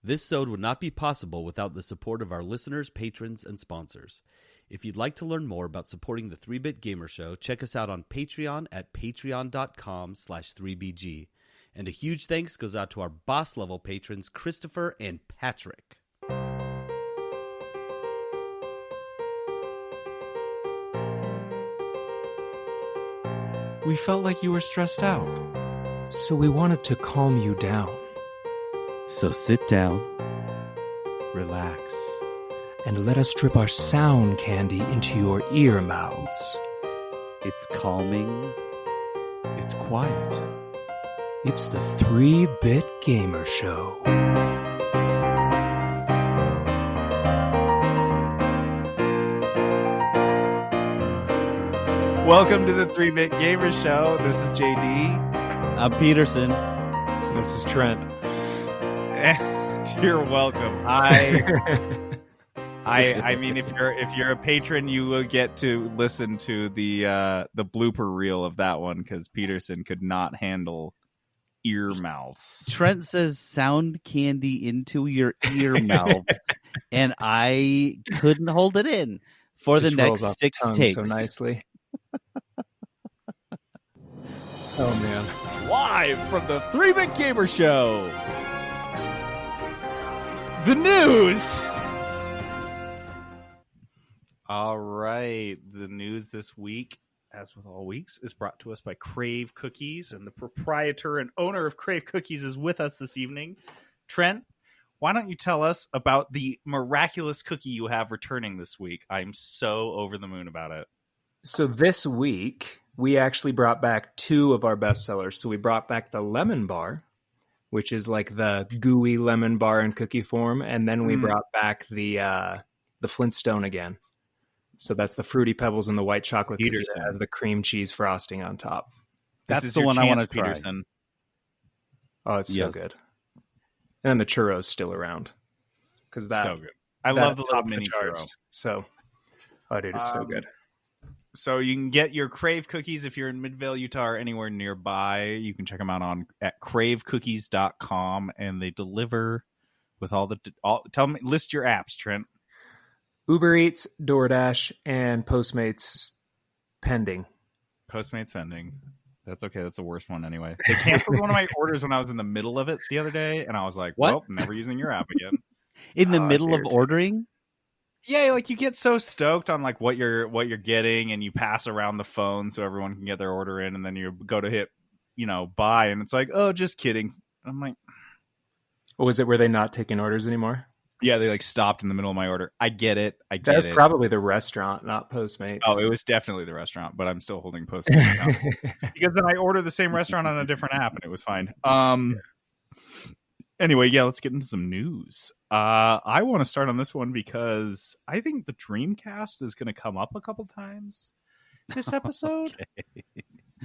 This sode would not be possible without the support of our listeners, patrons, and sponsors. If you'd like to learn more about supporting the 3-Bit Gamer Show, check us out on Patreon at patreon.com/3bg. And a huge thanks goes out to our boss-level patrons, Christopher and Patrick. We felt like you were stressed out, so we wanted to calm you down. So sit down, relax, and let us drip our sound candy into your ear mouths. It's calming. It's quiet. It's the 3-Bit Gamer Show. Welcome to the 3-Bit Gamer Show. This is JD. I'm Peterson. And this is Trent. And you're welcome. I mean, if you're a patron, you will get to listen to the blooper reel of that one because Peterson could not handle ear mouths. Trent says sound candy into your ear mouth, and I couldn't hold it in for Just the next 6 takes. So nicely. Oh man! Live from the 3-Bit Gamer Show. The news. All right, the news this week, as with all weeks, is brought to us by Crave Cookies, and the proprietor and owner of Crave Cookies is with us this evening. Trent, why don't you tell us about the miraculous cookie you have returning this week? I'm so over the moon about it. So this week, we actually brought back 2 of our bestsellers. So we brought back the lemon bar, which is like the gooey lemon bar in cookie form, and then we brought back the Flintstone again. So that's the Fruity Pebbles and the white chocolate cookie that has the cream cheese frosting on top. That's the one I want to try. Peterson. Oh, it's so good. And then the churro's still around because that so good. I love the little mini churro. So, oh, dude, it's so good. So you can get your Crave Cookies if you're in Midvale, Utah, or anywhere nearby. You can check them out at cravecookies.com, and they deliver with list your apps, Trent. Uber Eats, DoorDash, and Postmates pending. Postmates pending. That's okay. That's the worst one anyway. They canceled one of my orders when I was in the middle of it the other day, and I was like, well, never using your app again. In the middle of ordering? Yeah, like you get so stoked on like what you're getting, and you pass around the phone so everyone can get their order in, and then you go to hit, buy, and it's like, oh, just kidding. I'm like, was it were they not taking orders anymore? Yeah, they like stopped in the middle of my order. I get it. That's probably the restaurant, not Postmates. Oh, it was definitely the restaurant, but I'm still holding Postmates now. Because then I ordered the same restaurant on a different app, and it was fine. Anyway, let's get into some news. I want to start on this one because I think the Dreamcast is going to come up a couple times this episode. Okay.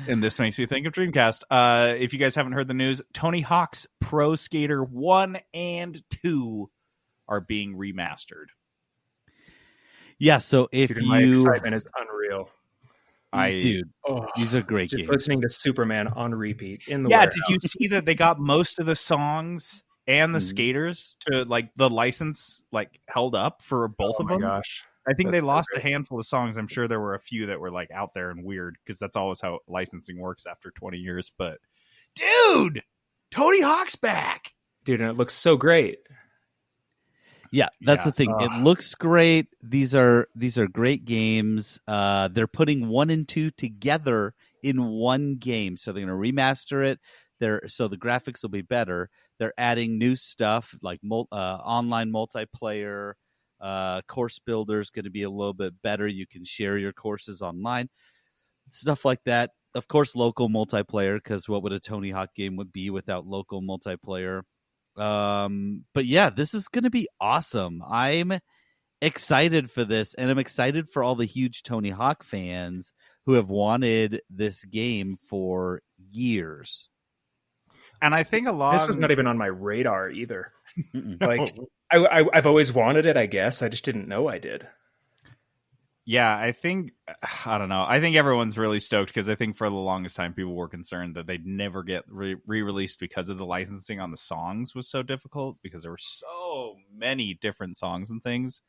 And this makes me think of Dreamcast. If you guys haven't heard the news, Tony Hawk's Pro Skater 1 and 2 are being remastered. Yeah, so my excitement is unreal. These are great games. Just listening to Superman on repeat in the warehouse. Did you see that they got most of the songs and the skaters to like the license like held up for both of them? Oh my gosh. I think they lost a handful of songs. I'm sure there were a few that were like out there and weird because that's always how licensing works after 20 years. But dude, Tony Hawk's back. Dude, and it looks so great. Yeah, that's the thing. It looks great. These are great games. They're putting 1 and 2 together in one game, so they're going to remaster it. So the graphics will be better. They're adding new stuff like online multiplayer. Course builder is going to be a little bit better. You can share your courses online, stuff like that. Of course, local multiplayer, because what would a Tony Hawk game would be without local multiplayer? But yeah, this is going to be awesome. I'm excited for this, and I'm excited for all the huge Tony Hawk fans who have wanted this game for years. And I think this was not even on my radar either. Like I've always wanted it, I guess. I just didn't know I did. Yeah, I don't know. I think everyone's really stoked because I think for the longest time people were concerned that they'd never get re-released because of the licensing on the songs was so difficult because there were so many different songs and things.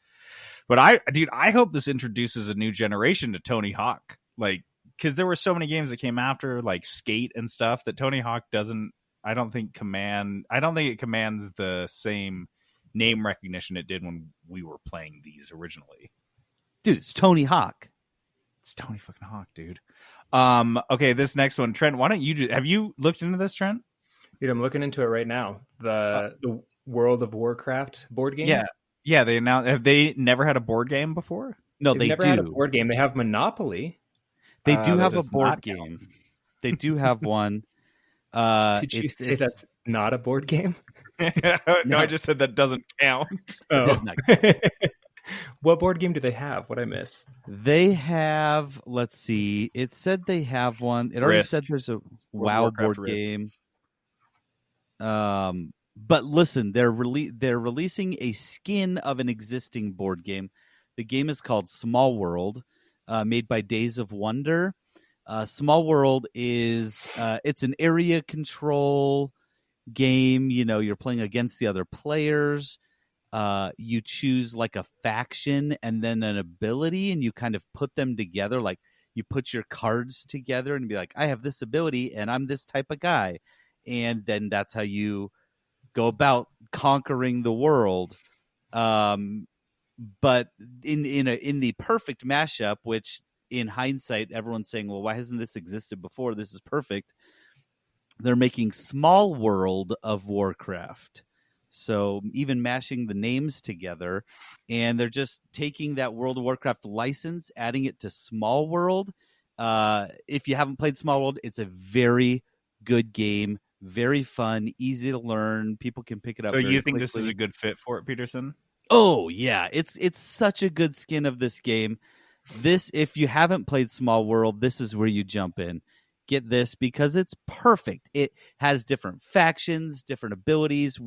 But I hope this introduces a new generation to Tony Hawk. Like, because there were so many games that came after, like Skate and stuff, that Tony Hawk doesn't. I don't think it commands the same name recognition it did when we were playing these originally. Dude, it's Tony Hawk. It's Tony fucking Hawk, dude. Okay, this next one, Trent. Why don't you have you looked into this, Trent? Dude, I'm looking into it right now. The World of Warcraft board game. Yeah. They announced. Have they never had a board game before? No, They've never had a board game. They have Monopoly. They do have a board game. They do have one. Did you say that's not a board game? No, I just said that doesn't count. Oh. Does not. What board game do they have? What'd I miss? They have, let's see. It said they have one. It already said there's a WoW board game. But listen, they're releasing a skin of an existing board game. The game is called Small World, made by Days of Wonder. Small World is it's an area control game. You know, you're playing against the other players. You choose like a faction and then an ability, and you kind of put them together. Like you put your cards together and be like, I have this ability and I'm this type of guy. And then that's how you go about conquering the world. But in the perfect mashup, which in hindsight, everyone's saying, well, why hasn't this existed before? This is perfect. They're making Small World of Warcraft. So even mashing the names together, and they're just taking that World of Warcraft license, adding it to Small World. If you haven't played Small World, it's a very good game, very fun, easy to learn. People can pick it up. So you think quickly. This is a good fit for it, Peterson? Oh yeah, it's such a good skin of this game. This, if you haven't played Small World, this is where you jump in. Get this because it's perfect. It has different factions, different abilities.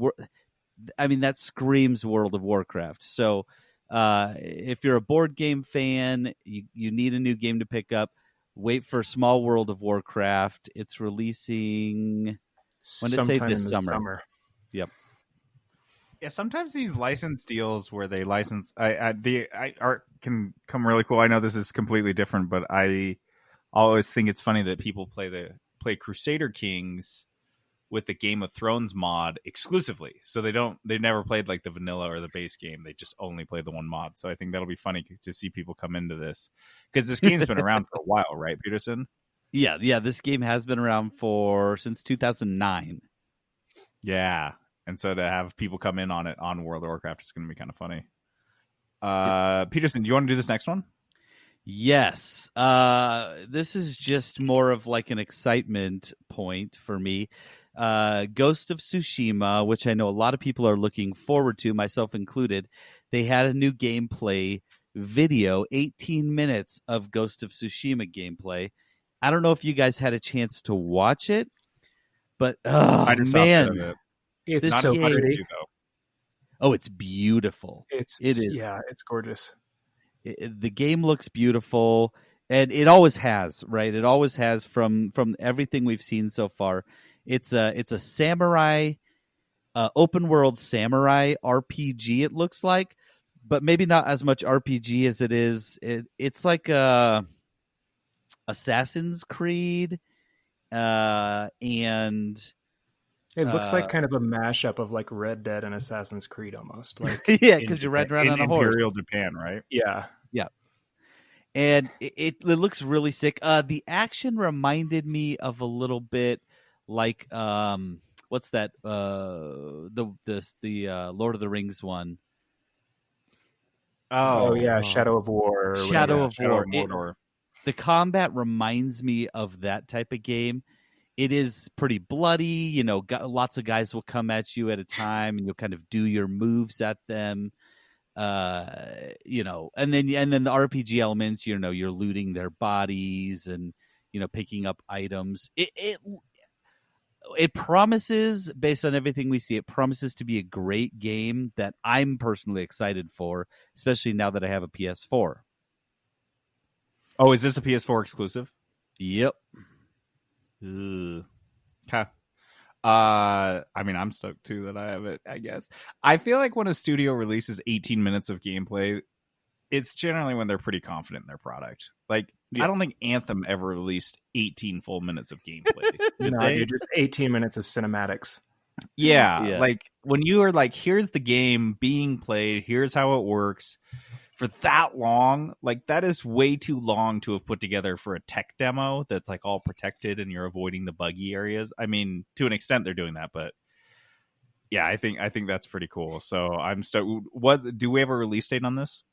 I mean, that screams World of Warcraft. So if you're a board game fan, you need a new game to pick up. Wait for Small World of Warcraft. It's releasing, when did it say, this summer? Yep. Yeah, sometimes these license deals where they license the art can come really cool. I know this is completely different, but I always think it's funny that people play Crusader Kings with the Game of Thrones mod exclusively. So they never played like the vanilla or the base game. They just only played the one mod. So I think that'll be funny to see people come into this because this game's been around for a while, right, Peterson? Yeah. This game has been around since 2009. Yeah. And so to have people come in on it on World of Warcraft is going to be kind of funny. Peterson, do you want to do this next one? Yes. This is just more of like an excitement point for me. Ghost of Tsushima, which I know a lot of people are looking forward to, myself included. They had a new gameplay video, 18 minutes of Ghost of Tsushima gameplay. I don't know if you guys had a chance to watch it, but man. It's not so pretty. Oh, it's beautiful. It is. Yeah, it's gorgeous. The game looks beautiful, and it always has, right? It always has from everything we've seen so far. It's a samurai, open world samurai RPG. It looks like, but maybe not as much RPG as it is. It's like a Assassin's Creed, and. It looks like kind of a mashup of like Red Dead and Assassin's Creed almost. Like yeah, because you're riding around on a horse. Imperial Japan, right? Yeah. And it looks really sick. The action reminded me of a little bit like what's that? The Lord of the Rings one. Oh yeah, Shadow of War. Shadow of War. The combat reminds me of that type of game. It is pretty bloody, you know. Lots of guys will come at you at a time, and you'll kind of do your moves at them, you know. And then the RPG elements, you know, you're looting their bodies and picking up items. It promises, based on everything we see, it promises to be a great game that I'm personally excited for, especially now that I have a PS4. Oh, is this a PS4 exclusive? Yep. Okay. I mean, I'm stoked too that I have it, I guess. I feel like when a studio releases 18 minutes of gameplay, it's generally when they're pretty confident in their product. Like, I don't think Anthem ever released 18 full minutes of gameplay. Dude, just 18 minutes of cinematics. Yeah, like when you are like, here's the game being played, here's how it works. For that long, like that is way too long to have put together for a tech demo that's like all protected and you're avoiding the buggy areas. I mean, to an extent they're doing that, but yeah, I think that's pretty cool. So I'm stoked. What do we have a release date on this?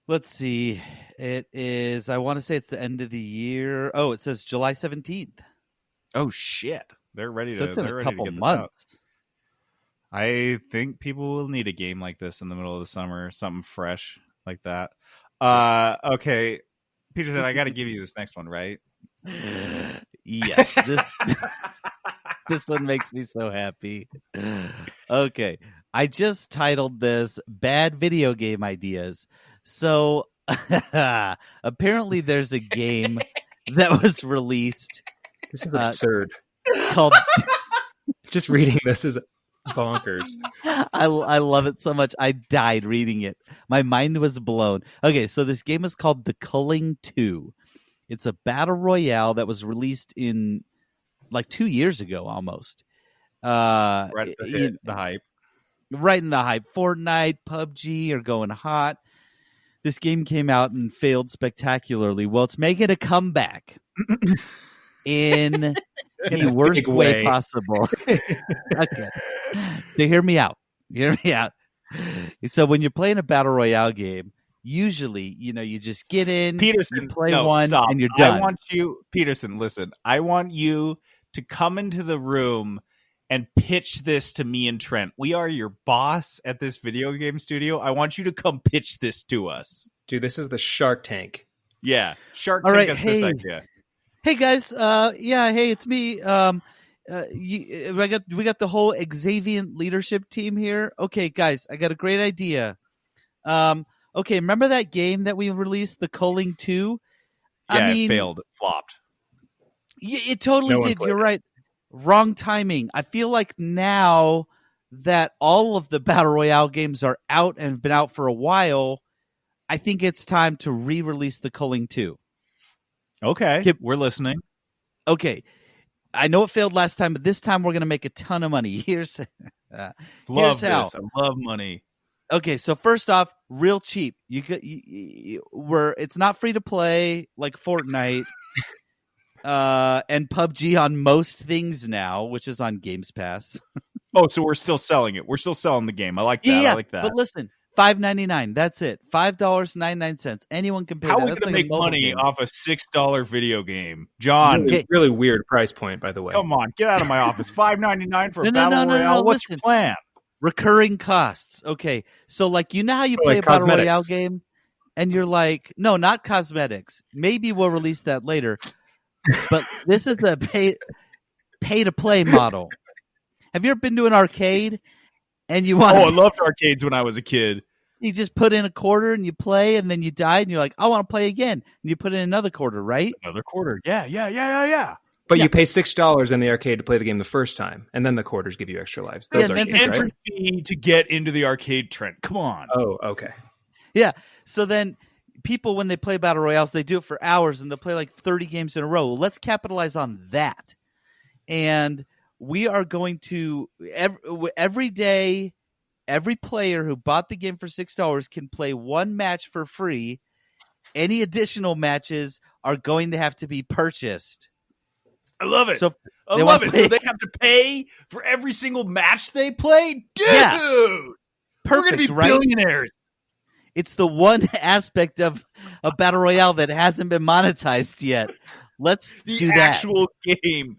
Let's see. It is, I want to say it's the end of the year. Oh, it says July 17th. Oh shit. They're ready to. It's in a couple months. I think people will need a game like this in the middle of the summer, something fresh like that. Okay, Peterson, I got to give you this next one, right? Yes. This one makes me so happy. Okay, I just titled this "Bad Video Game Ideas." So apparently, there's a game that was released. This is absurd. Called. Just reading this is bonkers. I love it so much. I died reading it. My mind was blown. Okay, so this game is called The Culling 2. It's a battle royale that was released in like 2 years ago almost. Right at the hype. Right in the hype. Fortnite, PUBG are going hot. This game came out and failed spectacularly. Well, it's making a comeback in the worst way possible. Okay. So hear me out. So when you're playing a battle royale game, usually, you just get in, Peterson, you play one, stop. And you're done. I want you, Peterson, listen. I want you to come into the room and pitch this to me and Trent. We are your boss at this video game studio. I want you to come pitch this to us. Dude, this is the Shark Tank. Yeah. Shark Tank has this idea. Hey guys, hey, it's me. We got the whole Xaviant leadership team here. Okay, guys, I got a great idea. Okay, remember that game that we released, The Culling 2? Yeah, it failed. It flopped. It totally did. You're right. Wrong timing. I feel like now that all of the Battle Royale games are out and have been out for a while, I think it's time to re-release The Culling 2. Okay, we're listening. Okay. I know it failed last time, but this time we're going to make a ton of money. Here's how. I love money. Okay, so first off, real cheap. It's not free to play like Fortnite and PUBG on most things now, which is on Games Pass. Oh, so we're still selling it. We're still selling the game. I like that. Yeah, I like that. But listen, $5.99. That's it. $5.99. Anyone can pay. How that. are we going to make money game. off a $6 video game, John? Really weird price point, by the way. Come on, get out of my office. $5.99 for a battle royale. What's your plan? Recurring costs. Okay, so like how you play a battle royale game, and you're like, no, not cosmetics. Maybe we'll release that later. But this is a pay to play model. Have you ever been to an arcade and you want? Oh, I loved arcades when I was a kid. You just put in a quarter and you play, and then you die, and you're like, I want to play again, and you put in another quarter, right? Another quarter. Yeah. But you pay $6 in the arcade to play the game the first time, and then the quarters give you extra lives. Those an entry fee to get into the arcade, Trent. Come on. Oh, okay. Yeah. So then people, when they play battle royales, they do it for hours, and they'll play like 30 games in a row. Well, let's capitalize on that. And we are going to every day, every player who bought the game for $6 can play one match for free. Any additional matches are going to have to be purchased. I love it. So I love it. So they have to pay for every single match they play? Dude! Yeah. Perfect, we're going to be billionaires. It's the one aspect of a battle royale that hasn't been monetized yet. Let's do that. The actual game.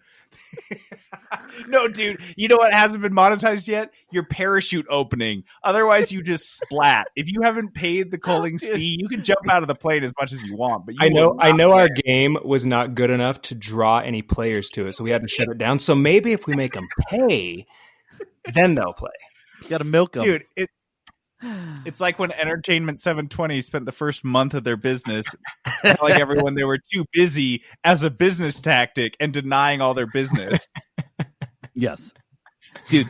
No, dude. You know what hasn't been monetized yet? Your parachute opening. Otherwise, you just splat. If you haven't paid the Culling's fee, you can jump out of the plane as much as you want. But I know our game was not good enough to draw any players to it, so we had to shut it down. So maybe if we make them pay, then they'll play. You got to milk them, dude. It's like when Entertainment 720 spent the first month of their business telling everyone they were too busy as a business tactic and denying all their business. Yes. Dude,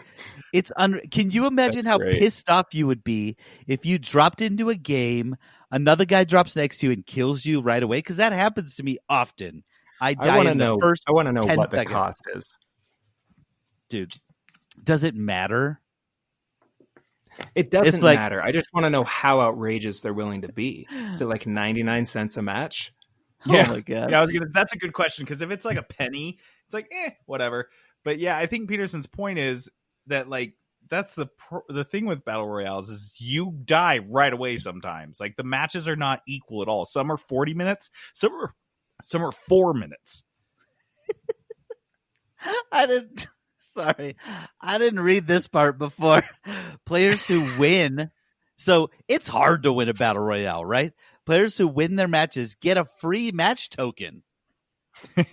it's can you imagine how pissed off you would be if you dropped into a game, another guy drops next to you and kills you right away? Because that happens to me often. I die in the first 10 seconds. I want to know what the cost is. Dude, does it matter? It doesn't matter. I just want to know how outrageous they're willing to be. Is it like 99 cents a match? Yeah. Oh my God. Yeah, that's a good question, because if it's like a penny, it's like, whatever. But yeah, I think Peterson's point is that, like, that's the thing with battle royales is you die right away sometimes. Like, the matches are not equal at all. Some are 40 minutes, some are 4 minutes. I didn't read this part before. Players who win. So it's hard to win a battle royale, right? Players who win their matches get a free match token. So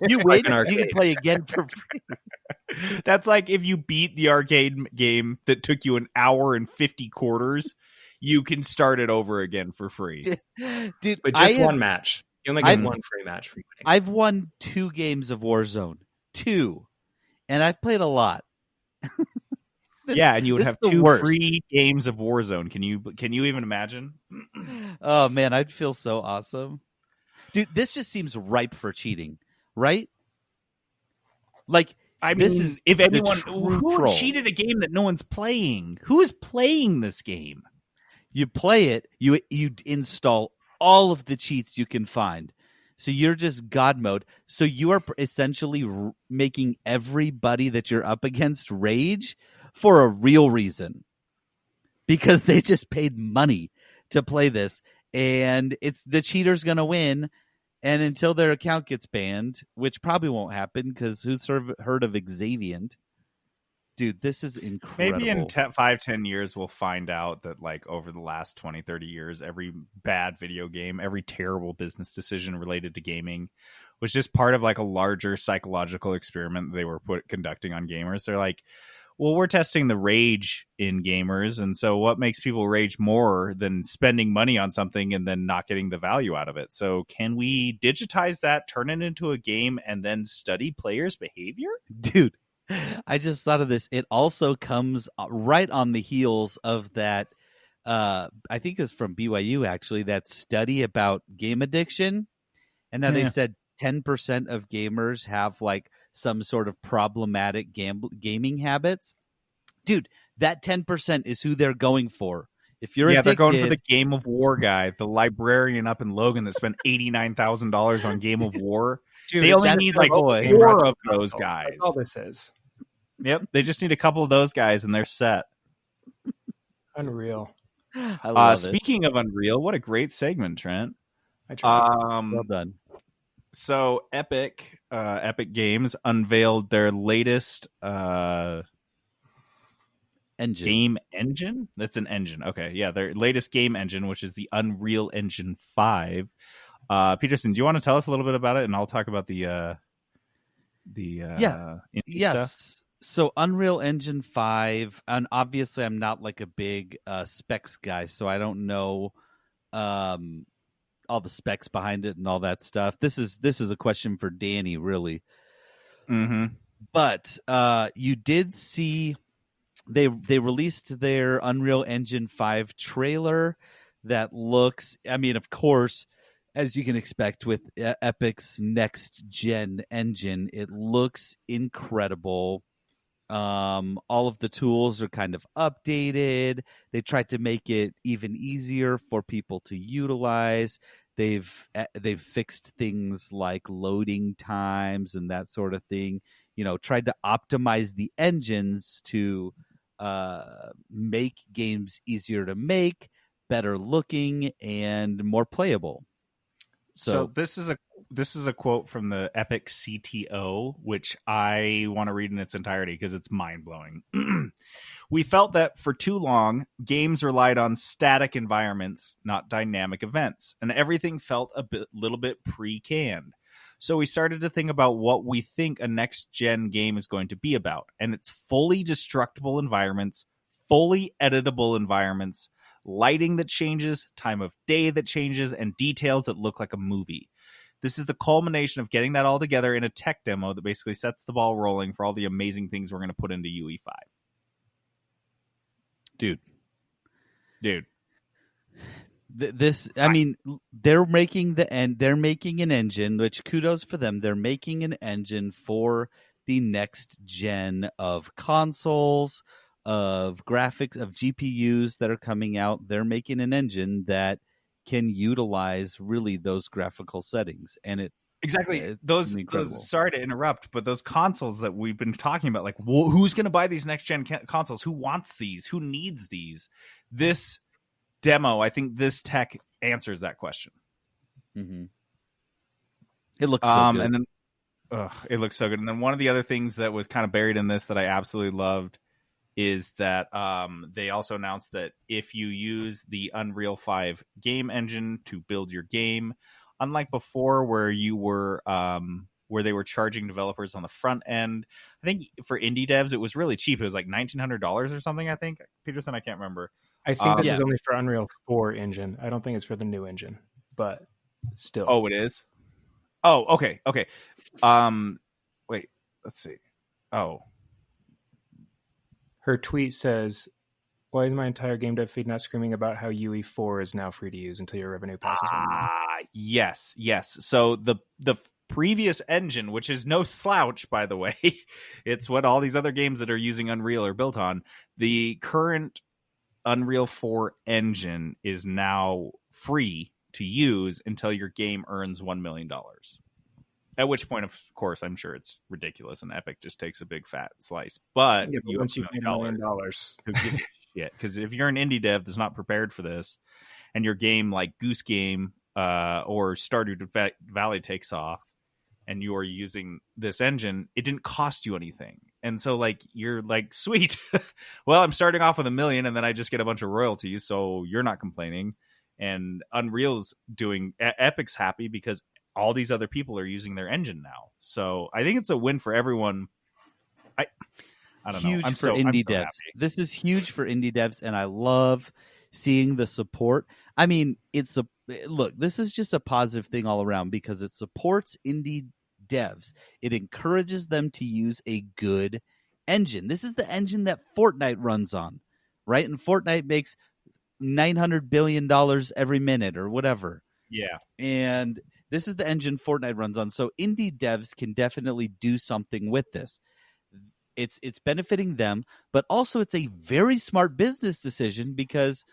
you win, you can play again for free. That's like if you beat the arcade game that took you an hour and 50 quarters, you can start it over again for free. Dude, but just one match. You only get one free match for winning. I've won 2 games of Warzone. 2. And I've played a lot. And you would have 2 free games of Warzone. Can you even imagine? Oh man, I'd feel so awesome. Dude, this just seems ripe for cheating, right? Like, this is if anyone who cheated a game that no one's playing. Who is playing this game? You play it, you install all of the cheats you can find. So you're just God mode. So you are essentially making everybody that you're up against rage for a real reason, because they just paid money to play this, and it's the cheater's going to win. And until their account gets banned, which probably won't happen, because who's heard of Xaviant? Dude, this is incredible. Maybe in 5-10 years, we'll find out that, like, over the last 20-30 years, every bad video game, every terrible business decision related to gaming was just part of, like, a larger psychological experiment they were conducting on gamers. They're like, well, we're testing the rage in gamers, and so what makes people rage more than spending money on something and then not getting the value out of it? So can we digitize that, turn it into a game, and then study players' behavior? Dude, I just thought of this. It also comes right on the heels of that, I think it was from BYU, actually, that study about game addiction. And now they said 10% of gamers have, like, some sort of problematic gaming habits. Dude, that 10% is who they're going for. If you're addicted, they're going for the Game of War guy, the librarian up in Logan that spent $89,000 on Game of War. Dude, they only need like 4 of those guys. That's all this is. Yep, they just need a couple of those guys and they're set. Unreal. I love speaking of Unreal, what a great segment, Trent. I tried. Well done. So Epic Games unveiled their latest game engine. That's an engine. Okay, yeah, their latest game engine, which is the Unreal Engine 5. Peterson, do you want to tell us a little bit about it, and I'll talk about the yes. So Unreal Engine 5, and obviously I'm not like a big specs guy, so I don't know all the specs behind it and all that stuff. This is a question for Danny, really. Mm-hmm. But you did see they released their Unreal Engine 5 trailer that looks, I mean, of course, as you can expect with Epic's next gen engine, it looks incredible. All of the tools are kind of updated. They tried to make it even easier for people to utilize. They've fixed things like loading times and that sort of thing. You know, tried to optimize the engines to make games easier to make, better looking, and more playable. So this is a quote from the Epic CTO, which I want to read in its entirety because it's mind-blowing. We felt that for too long, games relied on static environments, not dynamic events, and everything felt little bit pre-canned. So we started to think about what we think a next-gen game is going to be about, and it's fully destructible environments, fully editable environments, lighting that changes, time of day that changes, and details that look like a movie. This is the culmination of getting that all together in a tech demo that basically sets the ball rolling for all the amazing things we're going to put into UE5. Dude. I mean, they're making an engine, which kudos for them. They're making an engine for the next gen of consoles, of graphics, of GPUs that are coming out. They're making an engine that can utilize really those graphical settings, and those sorry to interrupt, but those consoles that we've been talking about, like, who's going to buy these next gen consoles? Who wants these? Who needs these? This demo, I think this tech answers that question. Mm-hmm. It looks so good. And then it looks so good. And then one of the other things that was kind of buried in this that I absolutely loved is that they also announced that if you use the Unreal 5 game engine to build your game, unlike before where you were where they were charging developers on the front end, I think for indie devs it was really cheap. It was like $1,900 or something, I think. Peterson, I can't remember. I think this is only for Unreal 4 engine. I don't think it's for the new engine, but still. Oh, it is? Oh, okay. Wait, let's see. Oh. Her tweet says, "Why is my entire game dev feed not screaming about how UE4 is now free to use until your revenue passes 1 million?" Yes. So the previous engine, which is no slouch, by the way, it's what all these other games that are using Unreal are built on. The current Unreal 4 engine is now free to use until your game earns $1 million. At which point, of course, I'm sure it's ridiculous and Epic just takes a big fat slice. But once you pay $1 million, because if you're an indie dev that's not prepared for this, and your game like Goose Game or Stardew Valley takes off, and you are using this engine, it didn't cost you anything. And so, like, you're like, sweet. Well, I'm starting off with $1 million, and then I just get a bunch of royalties, so you're not complaining. And Unreal's doing Epic's happy because all these other people are using their engine now. So I think it's a win for everyone. I don't know. Huge for indie devs. Happy. This is huge for indie devs, and I love seeing the support. I mean, this is just a positive thing all around because it supports indie devs. It encourages them to use a good engine. This is the engine that Fortnite runs on, right? And Fortnite makes $900 billion every minute or whatever. Yeah. And this is the engine Fortnite runs on. So indie devs can definitely do something with this. It's benefiting them, but also it's a very smart business decision because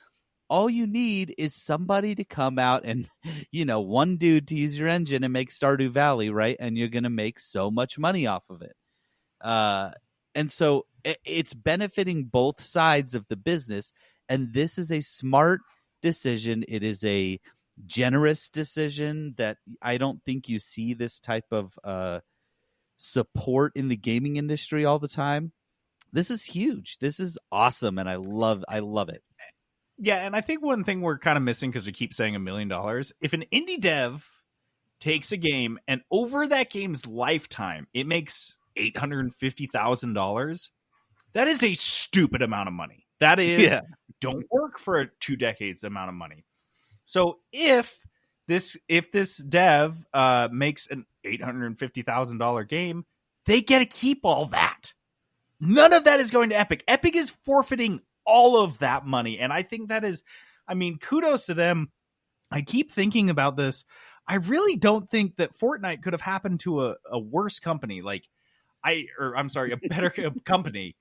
all you need is somebody to come out and, one dude to use your engine and make Stardew Valley, right? And you're going to make so much money off of it. And so it's benefiting both sides of the business. And this is a smart decision. It is a generous decision that I don't think you see this type of support in the gaming industry all the time. This is huge. This is awesome. And I love it. Yeah, and I think one thing we're kind of missing because we keep saying $1 million, if an indie dev takes a game and over that game's lifetime, it makes $850,000, that is a stupid amount of money. That is, don't work for 2 decades amount of money. So if this dev makes an $850,000 game, they get to keep all that. None of that is going to Epic. Epic is forfeiting all of that money. And I think that is, kudos to them. I keep thinking about this. I really don't think that Fortnite could have happened to a worse company. A better company.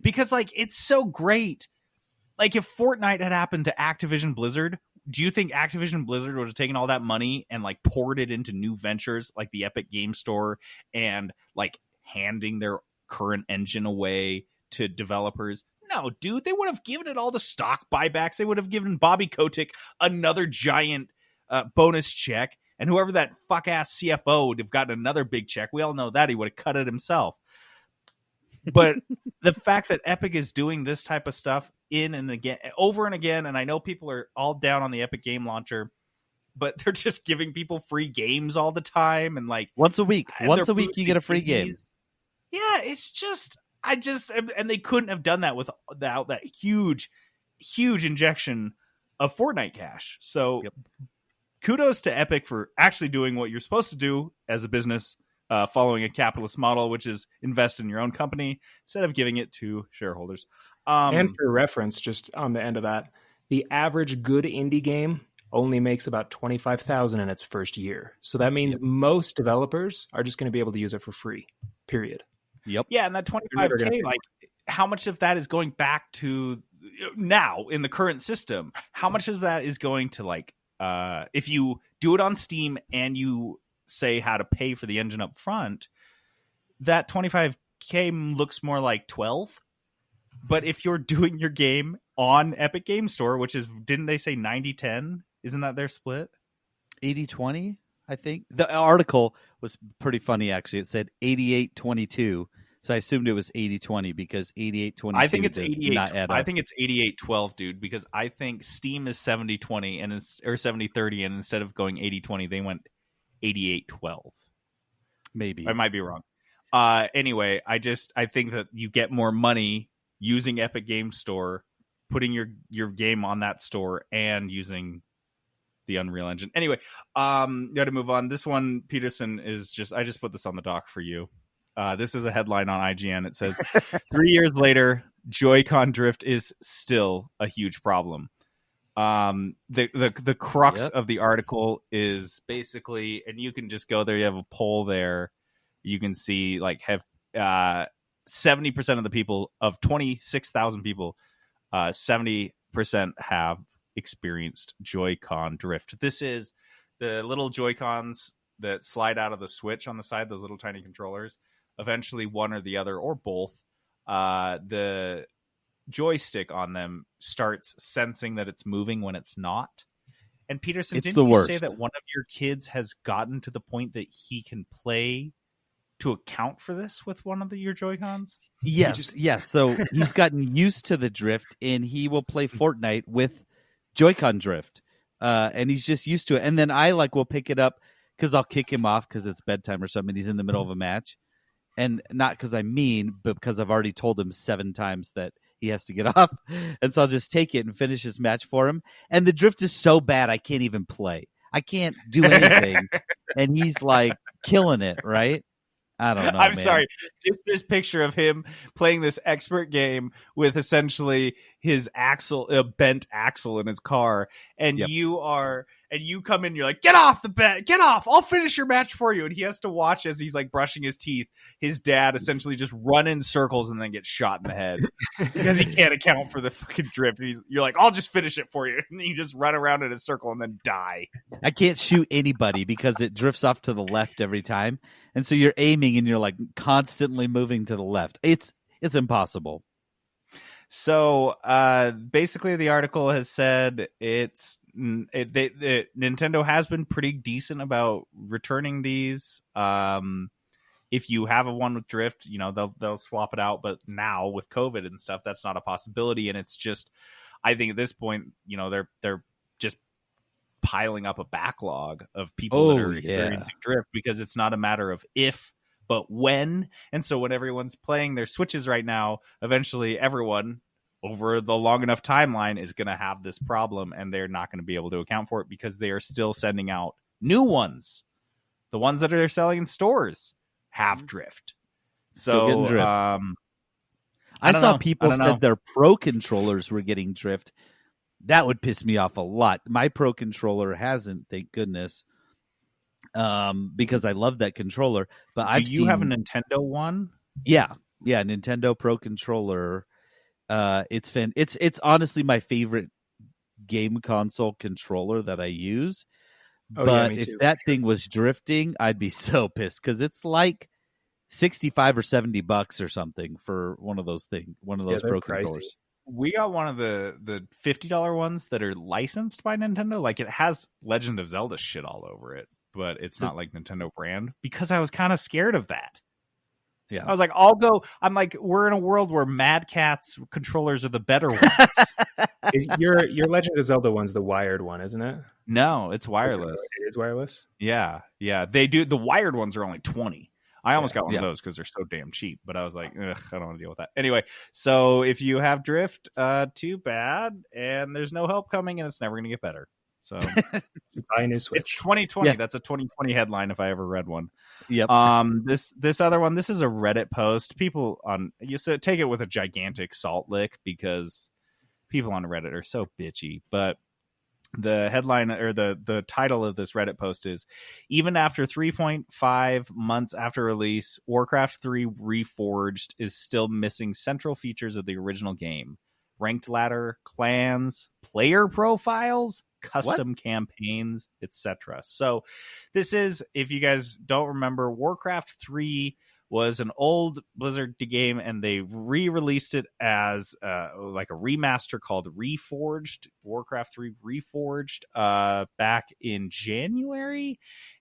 Because it's so great. If Fortnite had happened to Activision Blizzard, do you think Activision Blizzard would have taken all that money and poured it into new ventures like the Epic Game Store and handing their current engine away to developers? No, dude, they would have given it all the stock buybacks. They would have given Bobby Kotick another giant bonus check, and whoever that fuck-ass CFO would have gotten another big check. We all know that. He would have cut it himself. But the fact that Epic is doing this type of stuff over and again, and I know people are all down on the Epic Game Launcher, but they're just giving people free games all the time. And once a week you get a free game. Yeah, it's just... and they couldn't have done that without that huge injection of Fortnite cash. So kudos to Epic for actually doing what you're supposed to do as a business, following a capitalist model, which is invest in your own company instead of giving it to shareholders. And for reference, just on the end of that, the average good indie game only makes about $25,000 in its first year. So that means most developers are just going to be able to use it for free, period. Yep. Yeah, and that $25K, like, how much of that is going back to now in the current system? How much of that is going to, like, if you do it on Steam and you say how to pay for the engine up front, that $25K looks more like 12. But if you're doing your game on Epic Game Store, which is, didn't they say 90-10? Isn't that their split? 80-20, I think. The article was pretty funny, actually. It said 88-22. So I assumed it was 80-20 because 88-22 I think it's 88. Not add up. I think it's 88-12, dude, because I think Steam is 70-20 and or 70-30, and instead of going 80-20, they went 88-12. Maybe. I might be wrong. Anyway, I think that you get more money using Epic Game Store, putting your game on that store, and using the Unreal Engine. Anyway, got to move on. This one, Peterson, is I just put this on the doc for you. This is a headline on IGN. It says, 3 years later, Joy-Con drift is still a huge problem. The crux of the article is basically, and you can just go there. You have a poll there. You can see, like, have 70% of the people, of 26,000 people, 70% have experienced Joy-Con drift. This is the little Joy-Cons that slide out of the Switch on the side, those little tiny controllers. Eventually, one or the other, or both, the joystick on them starts sensing that it's moving when it's not. And Peterson, didn't you say that one of your kids has gotten to the point that he can play to account for this with one of your Joy-Cons? Yes. So he's gotten used to the drift, and he will play Fortnite with Joy-Con drift. And he's just used to it. And then I will pick it up because I'll kick him off because it's bedtime or something. He's in the middle of a match. And not because I'm mean, but because I've already told him 7 times that he has to get off. And so I'll just take it and finish his match for him. And the drift is so bad, I can't even play. I can't do anything. And he's like killing it, right? I don't know. I'm sorry. Just this picture of him playing this expert game with essentially his bent axle in his car, and you come in, you're like, get off the bed, get off, I'll finish your match for you. And he has to watch as he's like brushing his teeth, his dad essentially just run in circles and then get shot in the head because he can't account for the fucking drift. You're like, I'll just finish it for you. And then you just run around in a circle and then die. I can't shoot anybody because it drifts off to the left every time. And so you're aiming and you're like constantly moving to the left. It's impossible. So basically, the article has said Nintendo has been pretty decent about returning these. If you have a one with drift, they'll swap it out. But now with COVID and stuff, that's not a possibility. And it's just, I think at this point, they're just piling up a backlog of people that are experiencing drift, because it's not a matter of if, but when. And so when everyone's playing their Switches right now, eventually everyone over the long enough timeline is going to have this problem, and they're not going to be able to account for it because they are still sending out new ones. The ones that are selling in stores have drift. So drift. I saw people said their Pro controllers were getting drift. That would piss me off a lot. My Pro controller hasn't, thank goodness, because I love that controller. But do you have a Nintendo one? Yeah, Nintendo Pro controller. It's honestly my favorite game console controller that I use. But if that thing was drifting, I'd be so pissed because it's like $65 or $70 or something for one of those Pro controllers. We got one of the $50 ones that are licensed by Nintendo. Like, it has Legend of Zelda shit all over it, but it's not like Nintendo brand, because I was kind of scared of that. Yeah, I was like, I'm like, we're in a world where Mad Catz controllers are the better ones. Your Legend of Zelda one's the wired one, isn't it? No, it's wireless. It is wireless? Yeah. They do. The wired ones are only $20. I almost got one of those because they're so damn cheap, but I was like, ugh, I don't want to deal with that. Anyway, so if you have drift, too bad, and there's no help coming, and it's never going to get better. So buy a new Switch. It's 2020. Yeah. That's a 2020 headline if I ever read one. Yep. This other one, this is a Reddit post. People take it with a gigantic salt lick because people on Reddit are so bitchy. But the headline or the title of this Reddit post is, even after 3.5 months after release, Warcraft 3 Reforged is still missing central features of the original game. Ranked ladder, clans, player profiles, custom campaigns, etc. So this is, if you guys don't remember, Warcraft 3 was an old Blizzard game, and they re-released it as like a remaster called Reforged, Warcraft 3 Reforged, back in January,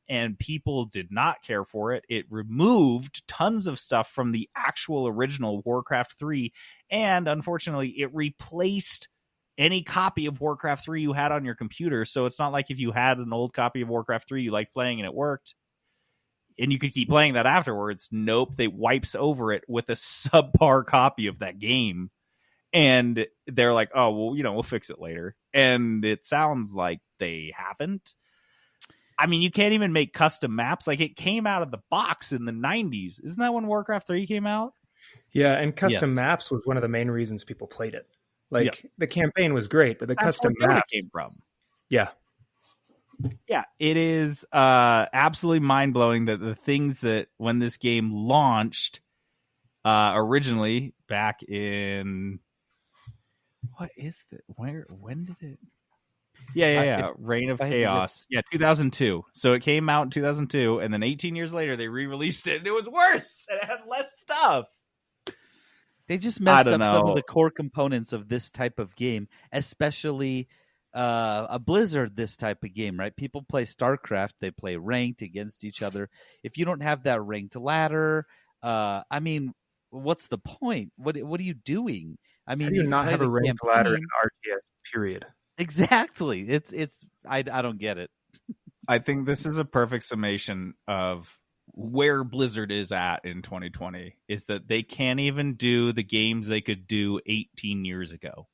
and people did not care for it. It removed tons of stuff from the actual original Warcraft 3, and unfortunately, it replaced any copy of Warcraft 3 you had on your computer. So it's not like if you had an old copy of Warcraft 3 you liked playing and it worked, and you could keep playing that afterwards. Nope, they wipes over it with a subpar copy of that game. And they're like, oh, well, we'll fix it later. And it sounds like they haven't. I mean, you can't even make custom maps. Like, it came out of the box in the 90s. Isn't that when Warcraft 3 came out? Yeah, and custom maps was one of the main reasons people played it. Like, the campaign was great, but that's custom maps came from. Yeah. Yeah, it is absolutely mind-blowing that the things that when this game launched originally back in... What is the... When did it... Yeah. Reign of Chaos. Yeah, 2002. So it came out in 2002, and then 18 years later, they re-released it, and it was worse, and it had less stuff. They just messed up some of the core components of this type of game, especially a Blizzard this type of game, right? People play StarCraft, they play ranked against each other. If you don't have that ranked ladder, I mean, what's the point? What are you doing? I mean, how do you not have a ranked ladder in RTS, period? Exactly. It's I don't get it. I think this is a perfect summation of where Blizzard is at in 2020, is that they can't even do the games they could do 18 years ago.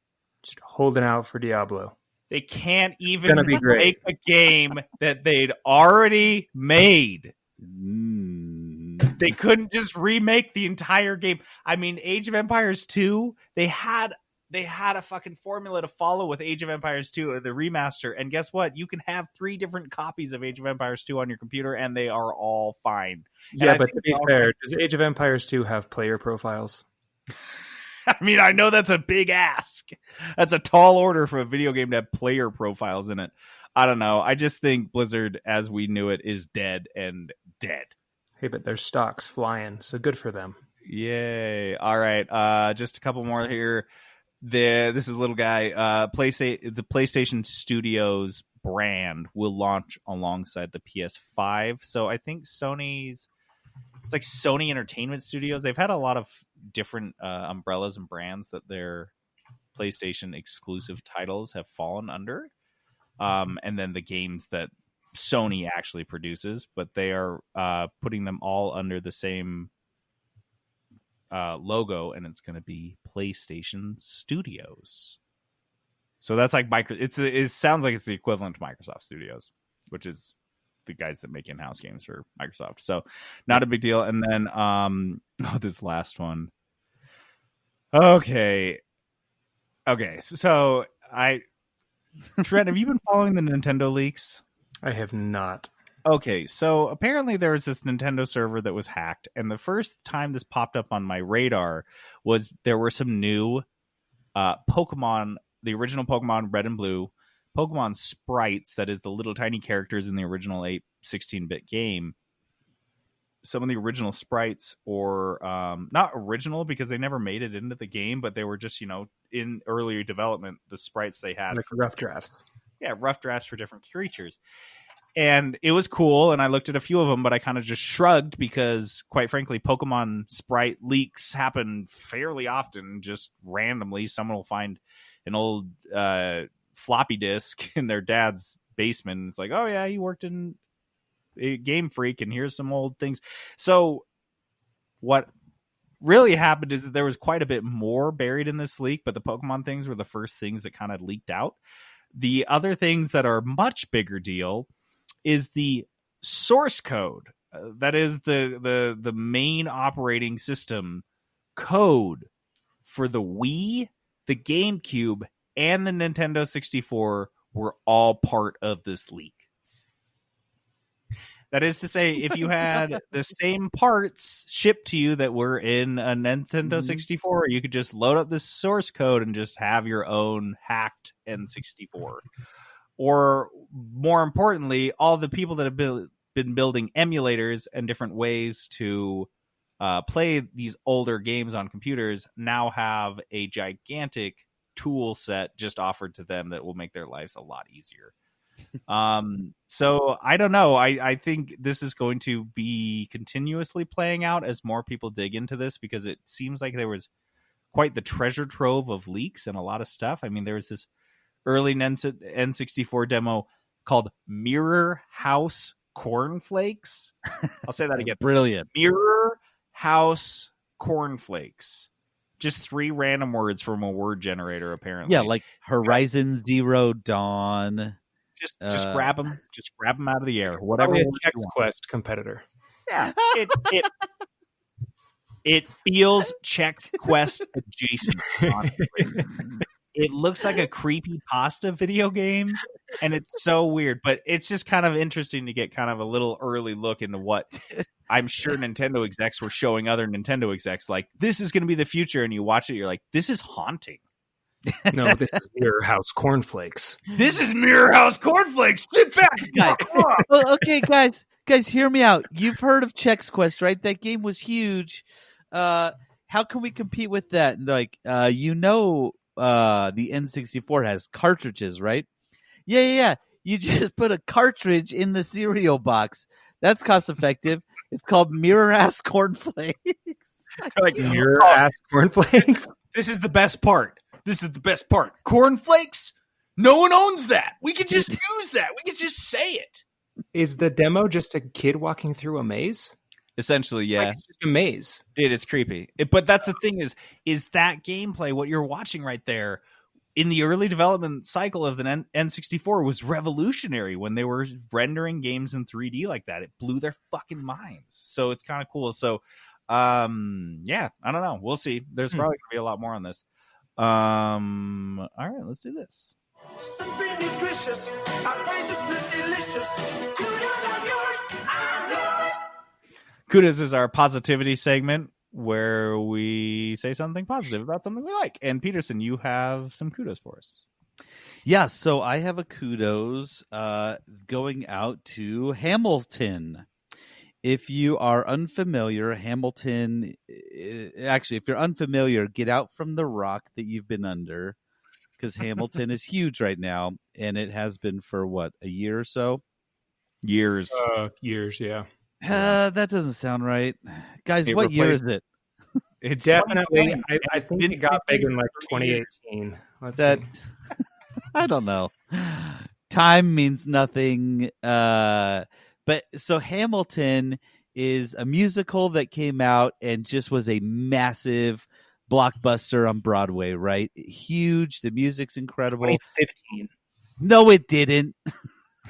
Just holding out for Diablo. They can't even make a game that they'd already made. They couldn't just remake the entire game. I mean, Age of Empires 2, they had a fucking formula to follow with Age of Empires 2, the remaster. And guess what? You can have 3 different copies of Age of Empires 2 on your computer, and they are all fine. Yeah, but to be fair, does Age of Empires 2 have player profiles? I mean, I know that's a big ask. That's a tall order for a video game to have player profiles in it. I don't know. I just think Blizzard, as we knew it, is dead and dead. Hey, but their stock's flying, so good for them. Yay. All right. Just a couple more here. This is a little guy. The PlayStation Studios brand will launch alongside the PS5. So I think it's like Sony Entertainment Studios. They've had a lot of different umbrellas and brands that their PlayStation exclusive titles have fallen under. And then the games that Sony actually produces, but they are putting them all under the same logo, and it's going to be PlayStation Studios. So that's like it sounds like it's the equivalent to Microsoft Studios, which is the guys that make in-house games for Microsoft. So not a big deal. And then this last one. Okay. So Trent, have you been following the Nintendo leaks? I have not. Okay, so apparently there was this Nintendo server that was hacked, and the first time this popped up on my radar was there were some new Pokemon, the original Pokemon Red and Blue, Pokemon sprites, that is the little tiny characters in the original 16-bit game. Some of the original sprites, or not original because they never made it into the game, but they were just, in earlier development, the sprites they had. Like rough drafts. Yeah, rough drafts for different creatures. And it was cool, and I looked at a few of them, but I kind of just shrugged because, quite frankly, Pokemon sprite leaks happen fairly often, just randomly. Someone will find an old floppy disk in their dad's basement, and it's like, oh yeah, he worked in Game Freak, and here's some old things. So what really happened is that there was quite a bit more buried in this leak, but the Pokemon things were the first things that kind of leaked out. The other things that are much bigger deal is the source code. That is the main operating system code for the Wii, the GameCube, and the Nintendo 64 were all part of this leak. That is to say, if you had the same parts shipped to you that were in a Nintendo 64, you could just load up this source code and just have your own hacked N64. Or more importantly, all the people that have been building emulators and different ways to play these older games on computers now have a gigantic tool set just offered to them that will make their lives a lot easier. So I don't know. I think this is going to be continuously playing out as more people dig into this, because it seems like there was quite the treasure trove of leaks and a lot of stuff. I mean, there was this early N64 demo called Mirror House Cornflakes. I'll say that again. Brilliant. Mirror House Cornflakes. Just 3 random words from a word generator, apparently. Yeah, like Horizon Zero Dawn. Just grab them. Just grab them out of the air. Whatever. A Chex Quest competitor. Yeah. It feels Chex Quest adjacent. Honestly. It looks like a creepy pasta video game, and it's so weird. But it's just kind of interesting to get kind of a little early look into what I'm sure Nintendo execs were showing other Nintendo execs. Like, this is going to be the future, and you watch it, you're like, this is haunting. No, this is Mirror House Cornflakes. This is Mirror House Cornflakes. Sit back, guys. Well, okay, guys, hear me out. You've heard of Chex Quest, right? That game was huge. How can we compete with that? Like, the N64 has cartridges, right? Yeah. You just put a cartridge in the cereal box. That's cost effective. It's called Mirror Ass Cornflakes. Like Mirror Ass Cornflakes. This is the best part. Cornflakes? No one owns that. We could just use that. We could just say it. Is the demo just a kid walking through a maze? Essentially, yeah. It's just a maze. Dude, it's creepy. But that's the thing is that gameplay, what you're watching right there, in the early development cycle of the N64 was revolutionary when they were rendering games in 3D like that. It blew their fucking minds. So it's kind of cool. So, I don't know. We'll see. There's probably going to be a lot more on this. All right, let's do this. Simply nutritious, outrageously delicious. Kudos are yours, I'm yours. Kudos is our positivity segment where we say something positive about something we like. And Peterson, you have some kudos for us. Yeah, so I have a kudos going out to Hamilton. If you are unfamiliar, Hamilton, actually, if you're unfamiliar, get out from the rock that you've been under, because Hamilton is huge right now, and it has been for, what, a year or so? Years, yeah. That doesn't sound right. Guys, what year is it? It's definitely, I think it got big in, like, 2018. Let's see. I don't know. Time means nothing. But so Hamilton is a musical that came out and just was a massive blockbuster on Broadway, right? Huge. The music's incredible. 2015. No, it didn't.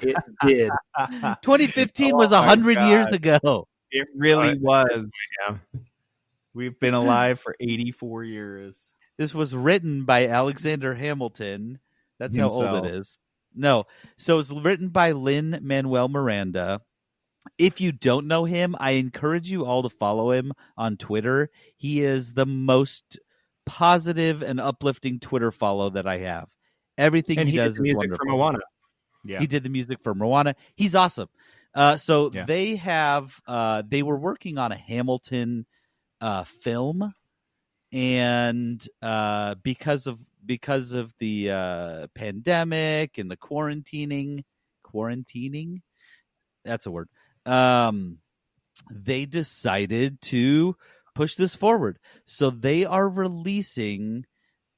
It did. 2015 was 100 years ago. It really was. Yeah. We've been alive for 84 years. This was written by Alexander Hamilton. That's Himself. how old it is. No. So it's written by Lin-Manuel Miranda. If you don't know him, I encourage you all to follow him on Twitter. He is the most positive and uplifting Twitter follow that I have. Everything he does is wonderful. For Moana. Yeah. He did the music for Moana. He's awesome. They were working on a Hamilton film, and because of the pandemic and the quarantining, that's a word. They decided to push this forward. So they are releasing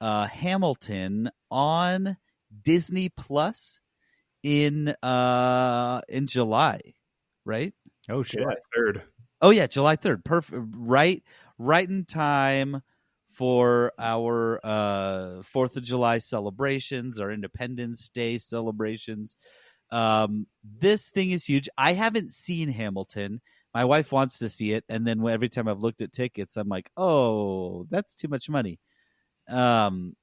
Hamilton on Disney Plus in July, right? Oh shit. July 3rd. Oh yeah, July 3rd. Perfect. Right in time for our 4th of July celebrations, our Independence Day celebrations. This thing is huge. I haven't seen Hamilton. My wife wants to see it, and then every time I've looked at tickets, I'm like, oh, that's too much money. And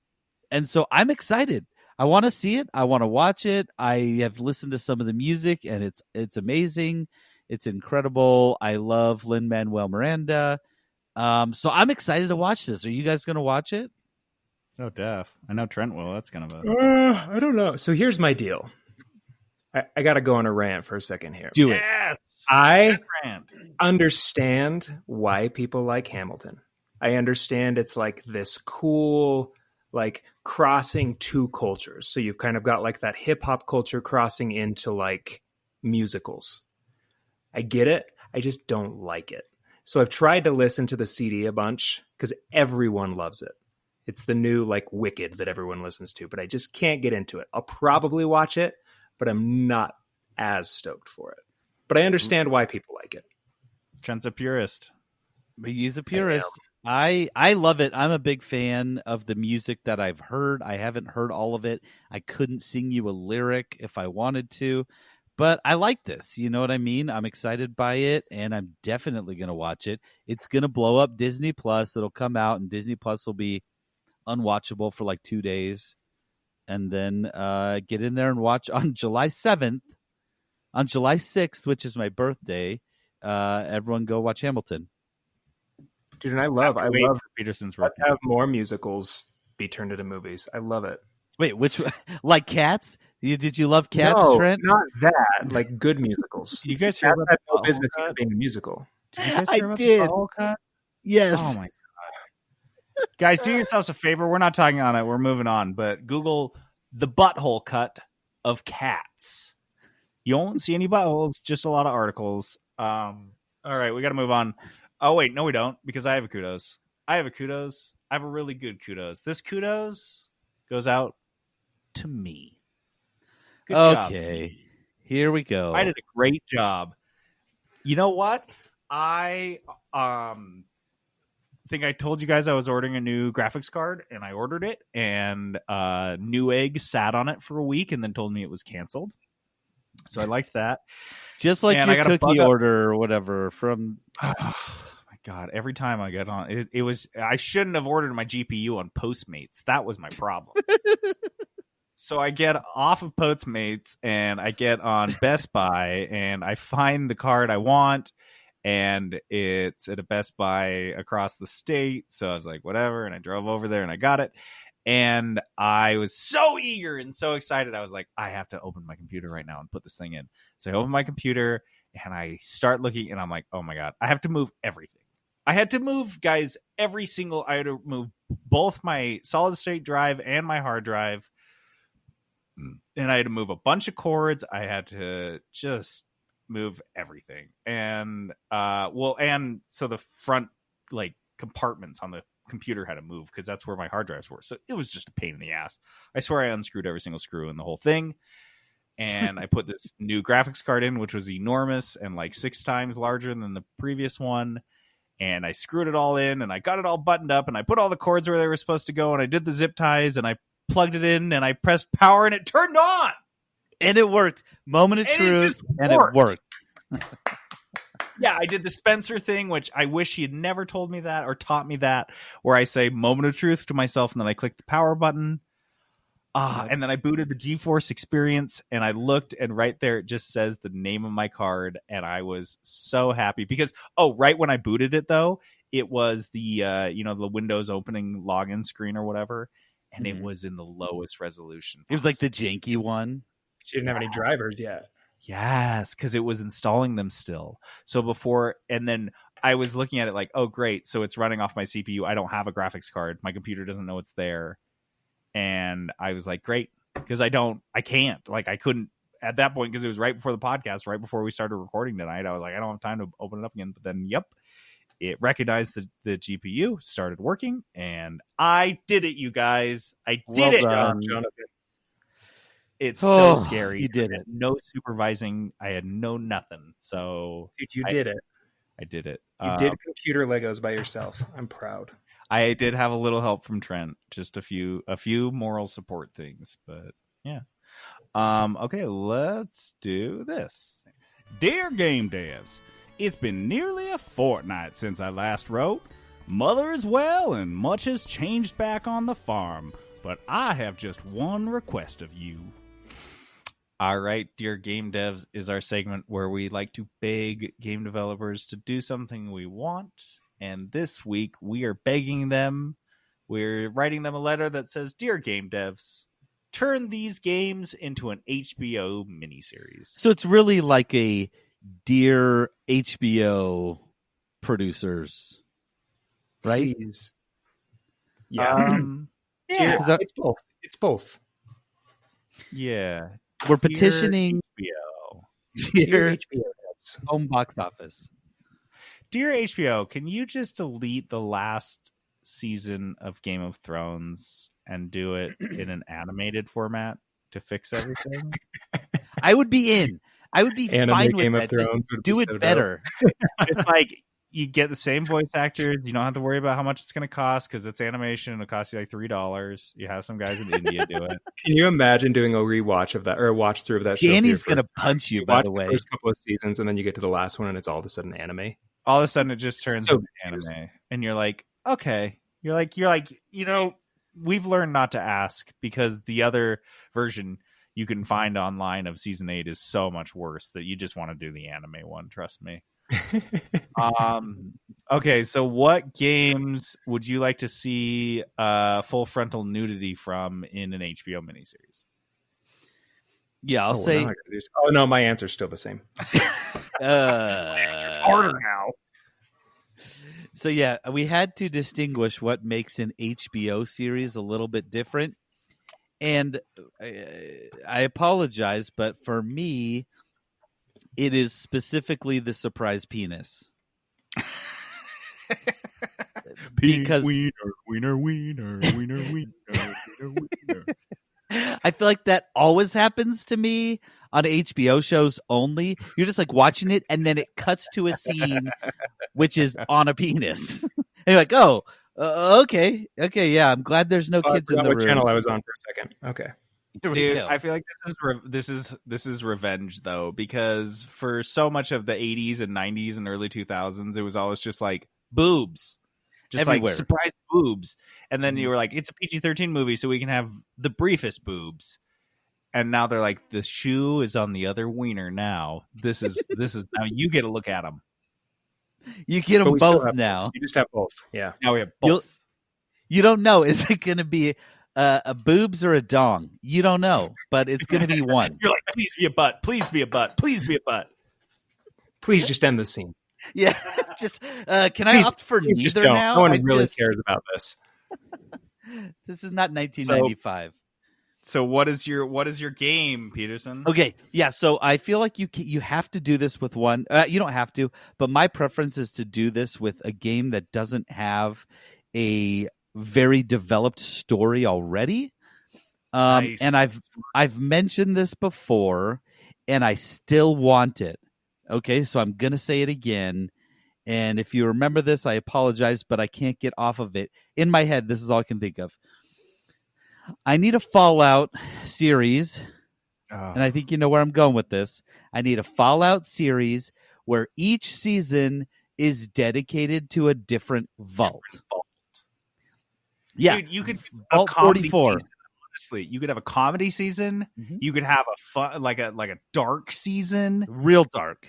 so I'm excited. I want to see it. I want to watch it. I have listened to some of the music, and it's amazing. It's incredible. I love Lin-Manuel Miranda. So I'm excited to watch this. Are you guys going to watch it? Oh, def. I know Trent will. That's kind of I don't know. So here's my deal. I got to go on a rant for a second here. Do it. Yes. I understand why people like Hamilton. I understand it's like this cool, like crossing two cultures. So you've kind of got like that hip hop culture crossing into like musicals. I get it. I just don't like it. So I've tried to listen to the CD a bunch because everyone loves it. It's the new like Wicked that everyone listens to, but I just can't get into it. I'll probably watch it, but I'm not as stoked for it. But I understand why people like it. Trent's a purist. He's a purist. I love it. I'm a big fan of the music that I've heard. I haven't heard all of it. I couldn't sing you a lyric if I wanted to, but I like this. You know what I mean? I'm excited by it, and I'm definitely going to watch it. It's going to blow up Disney Plus. It'll come out, and Disney Plus will be unwatchable for like 2 days, and then get in there and watch on July 7th. On July 6th, which is my birthday, everyone go watch Hamilton. Dude, and I love Peterson's. Let's have more musicals be turned into movies. I love it. Wait, which like Cats? Did you love Cats, no, Trent? Not that. Like good musicals. You guys hear Cats about have the no business cut? being a musical. Did you guys hear about did. the butthole cut? Yes. Oh my god, guys, do yourselves a favor. We're not talking on it. We're moving on. But Google the butthole cut of Cats. You won't see any buttholes, just a lot of articles. All right, we got to move on. Oh, wait, no, we don't, because I have a kudos. I have a really good kudos. This kudos goes out to me. Good job. Okay, here we go. I did a great job. You know what? I think I told you guys I was ordering a new graphics card, and I ordered it, and Newegg sat on it for a week and then told me it was canceled. So I liked that. Just like and your cookie order or whatever from... Oh my God. Every time I get on, it was... I shouldn't have ordered my GPU on Postmates. That was my problem. So I get off of Postmates and I get on Best Buy and I find the card I want, and it's at a Best Buy across the state. So I was like, whatever. And I drove over there and I got it. And I was so eager and so excited. I was like, I have to open my computer right now and put this thing in. So I open my computer and I start looking and I'm like, oh my God, I have to move everything. I had to move, guys, I had to move both my solid state drive and my hard drive. And I had to move a bunch of cords. I had to just move everything. And, and so the front like compartments on the computer had to move because that's where my hard drives were. So it was just a pain in the ass. I swear I unscrewed every single screw in the whole thing. And I put this new graphics card in, which was enormous and like 6 times larger than the previous one. And I screwed it all in and I got it all buttoned up and I put all the cords where they were supposed to go. And I did the zip ties and I plugged it in and I pressed power and it turned on. And it worked. Moment of truth. And it worked. Yeah, I did the Spencer thing, which I wish he had never told me that or taught me that, where I say moment of truth to myself and then I click the power button. And then I booted the GeForce Experience and I looked and right there it just says the name of my card. And I was so happy because, right when I booted it, though, it was the, the Windows opening login screen or whatever. And it was in the lowest resolution. It was like the janky one. She didn't have any drivers yet. Yes, because it was installing them still. So before, and then I was looking at it like, oh, great. So it's running off my CPU. I don't have a graphics card. My computer doesn't know it's there. And I was like, great, because I can't. Like, I couldn't at that point because it was right before the podcast, right before we started recording tonight. I was like, I don't have time to open it up again. But then, it recognized the GPU, started working, and I did it, you guys. I did it. Jonathan. It's so scary. You did it. No supervising. I had no nothing. So Dude, you did it. I did it. You did computer Legos by yourself. I'm proud. I did have a little help from Trent, just a few moral support things, but yeah. Okay, let's do this. Dear Game Devs, it's been nearly a fortnight since I last wrote. Mother is well and much has changed back on the farm, but I have just one request of you. All right, Dear Game Devs is our segment where we like to beg game developers to do something we want. And this week we are begging them. We're writing them a letter that says, Dear Game Devs, turn these games into an HBO miniseries. So it's really like a Dear HBO producers, right? Please. Yeah. Yeah, it's both. It's both. Yeah. We're petitioning HBO. Dear HBO. home box office. Dear HBO, can you just delete the last season of Game of Thrones and do it in an animated format to fix everything? I would be in. I would be fine with Game that. of Thrones Just do it better. It's like you get the same voice actors. You don't have to worry about how much it's going to cost because it's animation. It'll cost you like $3. You have some guys in India do it. Can you imagine doing a rewatch of that or a watch through of that show? Danny's going to punch you, by the way. The first couple of seasons, and then you get to the last one, and it's all of a sudden anime. All of a sudden, it just turns So into anime, and you're like, okay. You're like, you know, we've learned not to ask because the other version you can find online of season 8 is so much worse that you just want to do the anime one. Trust me. Okay, so what games would you like to see full frontal nudity from in an HBO miniseries? Yeah, I'll say. Oh no, my answer's still the same. My answer's harder now. So yeah, we had to distinguish what makes an HBO series a little bit different. And I apologize, but for me, it is specifically the surprise penis. Because wiener. I feel like that always happens to me on HBO shows only. You're just like watching it, and then it cuts to a scene which is on a penis. And you're like, oh, okay, yeah. I'm glad there's no kids in the room. What channel I was on for a second? Okay, dude, I feel like this is revenge though, because for so much of the 80s and 90s and early 2000s, it was always just like boobs. Just everywhere. Like surprise boobs. And then you were like, it's a PG-13 movie, so we can have the briefest boobs. And now they're like, the shoe is on the other wiener now. This is now you get a look at them. You get them both now. Both. You just have both. Yeah. Now we have both. You don't know. Is it going to be a boobs or a dong? You don't know, but it's going to be one. You're like, please be a butt. Please be a butt. Please be a butt. Please just end the scene. Yeah, just can I opt for neither now? No one really cares about this. This is not 1995. So what is your game, Peterson? Okay, yeah. So I feel like you have to do this with one. You don't have to, but my preference is to do this with a game that doesn't have a very developed story already. Nice. And I've mentioned this before, and I still want it. Okay, so I'm going to say it again. And if you remember this, I apologize, but I can't get off of it. In my head, this is all I can think of. I need a Fallout series, and I think you know where I'm going with this. I need a Fallout series where each season is dedicated to a different vault. Yeah. Dude, you could Vault 44. Season. Honestly, you could have a comedy season. Mm-hmm. You could have a fun, like a dark season, real dark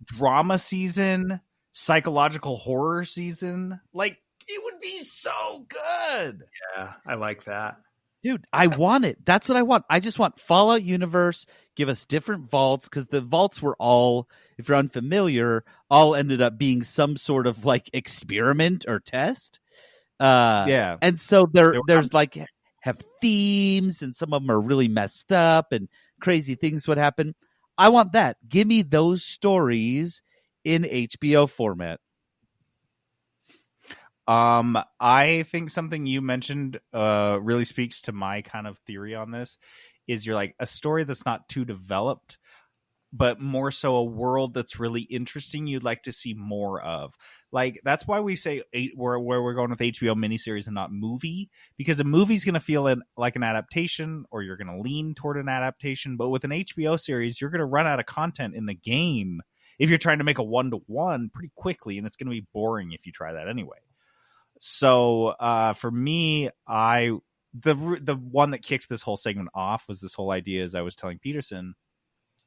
drama season, psychological horror season. Like, it would be so good. Yeah, I like that. Dude, I want it. That's what I want. I just want Fallout universe. Give us different vaults, because the vaults were all, if you're unfamiliar, all ended up being some sort of like experiment or test. Yeah. And so there's like have themes, and some of them are really messed up and crazy things would happen. I want that. Give me those stories in HBO format. I think something you mentioned really speaks to my kind of theory on this is you're like a story that's not too developed. but more so a world that's really interesting you'd like to see more of. Like, that's why we say where we're going with HBO miniseries and not movie, because a movie's going to feel like an adaptation, or you're going to lean toward an adaptation. But with an HBO series, you're going to run out of content in the game if you're trying to make a 1-to-1 pretty quickly, and it's going to be boring if you try that anyway. So for me, the one that kicked this whole segment off was this whole idea, as I was telling Peterson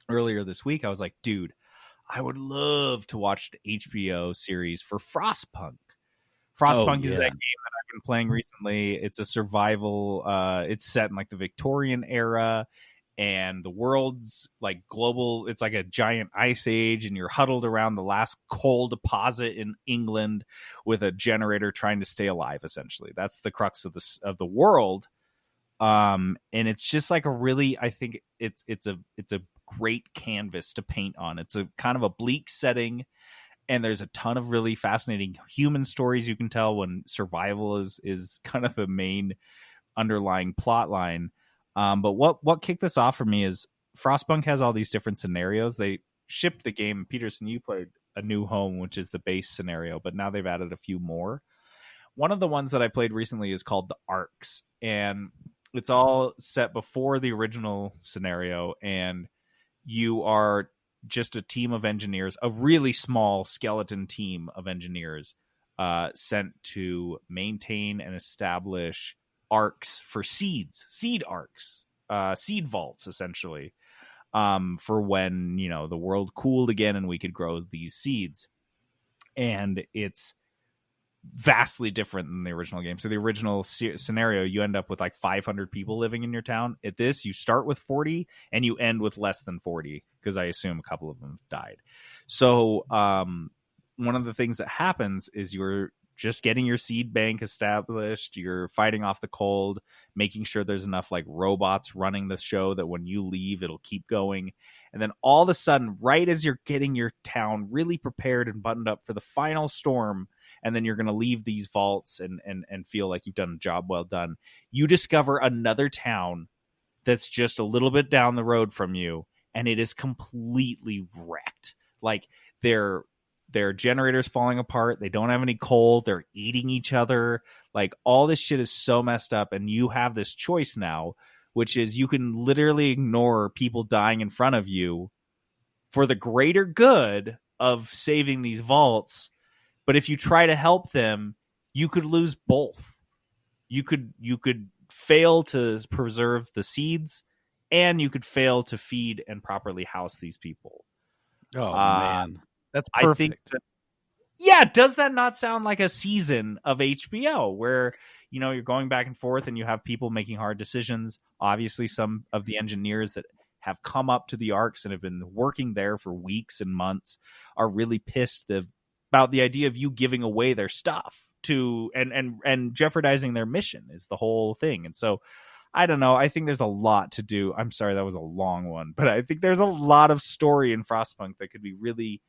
earlier this week. I was like, dude, I would love to watch the HBO series for Frostpunk. Frostpunk is that game that I've been playing recently. It's a survival. It's set in like the Victorian era, and the world's like global. It's like a giant ice age, and you're huddled around the last coal deposit in England with a generator trying to stay alive. Essentially, that's the crux of the world. And it's just like a really, I think it's a great canvas to paint on. It's a kind of a bleak setting, and there's a ton of really fascinating human stories you can tell when survival is kind of the main underlying plot line. But what kicked this off for me is Frostpunk has all these different scenarios. They shipped the game. Peterson, you played A New Home, which is the base scenario, but now they've added a few more. One of the ones that I played recently is called The Arcs, and it's all set before the original scenario, and you are just a team of engineers, a really small skeleton team of engineers sent to maintain and establish arcs for seed arcs, seed vaults, essentially, for when, the world cooled again and we could grow these seeds. And it's vastly different than the original game. So the original scenario, you end up with like 500 people living in your town. At this, you start with 40 and you end with less than 40, because I assume a couple of them died. So one of the things that happens is you're just getting your seed bank established. You're fighting off the cold, making sure there's enough like robots running the show that when you leave, it'll keep going. And then all of a sudden, right as you're getting your town really prepared and buttoned up for the final storm, and then you're going to leave these vaults and feel like you've done a job well done, you discover another town that's just a little bit down the road from you, and it is completely wrecked. Like, their generators falling apart. They don't have any coal. They're eating each other. Like, all this shit is so messed up, and you have this choice now, which is you can literally ignore people dying in front of you for the greater good of saving these vaults. But if you try to help them, you could lose both. You could fail to preserve the seeds, and you could fail to feed and properly house these people. Oh, man. That's perfect. Does that not sound like a season of HBO where, you're going back and forth and you have people making hard decisions? Obviously, some of the engineers that have come up to the arcs and have been working there for weeks and months are really pissed about the idea of you giving away their stuff to and jeopardizing their mission is the whole thing. And so, I don't know. I think there's a lot to do. I'm sorry, that was a long one, but I think there's a lot of story in Frostpunk that could be really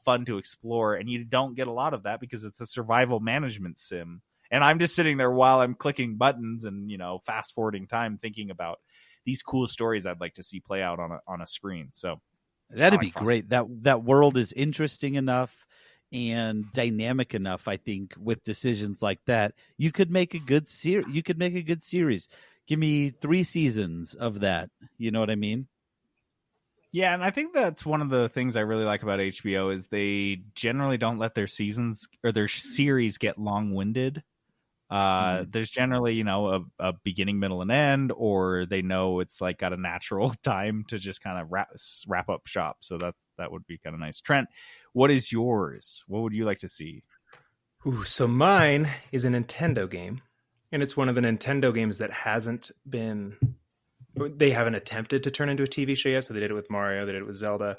fun to explore, and you don't get a lot of that because it's a survival management sim. And I'm just sitting there while I'm clicking buttons and fast forwarding time, thinking about these cool stories I'd like to see play out on a screen. So that'd be great. That world is interesting enough and dynamic enough. I think with decisions like that, you could make a good series. Give me 3 seasons of that. You know what I mean? Yeah, and I think that's one of the things I really like about HBO is they generally don't let their seasons or their series get long-winded. There's generally, a beginning, middle, and end, or they know it's like got a natural time to just kind of wrap up shop. So that would be kind of nice. Trent, what is yours? What would you like to see? So mine is a Nintendo game, and it's one of the Nintendo games that they haven't attempted to turn into a TV show yet. So they did it with Mario, they did it with Zelda.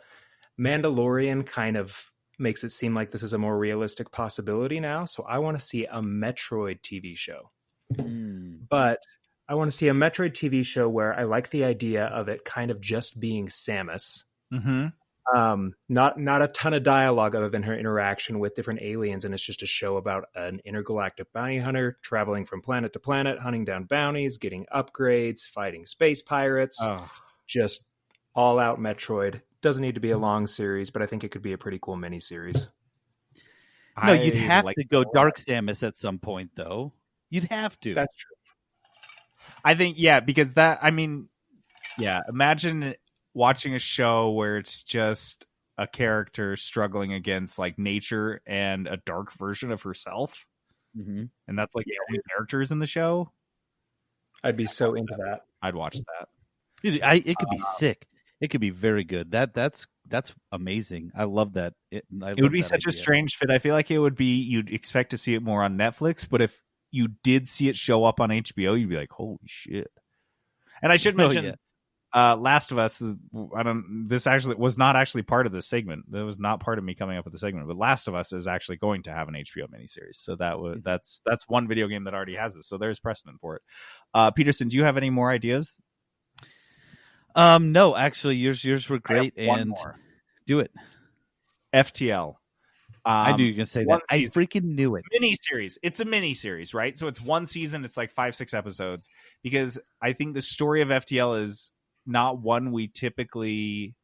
Mandalorian kind of makes it seem like this is a more realistic possibility now. So I want to see a Metroid TV show. But I want to see a Metroid TV show where I like the idea of it kind of just being Samus. Mm-hmm. Not a ton of dialogue other than her interaction with different aliens, and it's just a show about an intergalactic bounty hunter traveling from planet to planet, hunting down bounties, getting upgrades, fighting space pirates. Just all out Metroid. Doesn't need to be a long series, but I think it could be a pretty cool miniseries. No, you'd have to go Dark Samus at some point, though. You'd have to. That's true. I think, because imagine watching a show where it's just a character struggling against like nature and a dark version of herself. Mm-hmm. And that's like the only characters in the show. I'd be so into that. I'd watch that. Dude, it could be sick. It could be very good. That's amazing. I love that. It would be such a strange fit. I feel like it would be, you'd expect to see it more on Netflix, but if you did see it show up on HBO, you'd be like, holy shit. And I should mention, Last of Us, this actually was not actually part of the segment. That was not part of me coming up with the segment, but Last of Us is actually going to have an HBO miniseries. So that's one video game that already has it. So there's precedent for it. Peterson, do you have any more ideas? No, actually yours were great. And more. Do it. FTL. I knew you were going to say that. I freaking knew it. Miniseries. It's a miniseries, right? So it's one season. It's like 5-6 episodes, because I think the story of FTL is not one we typically.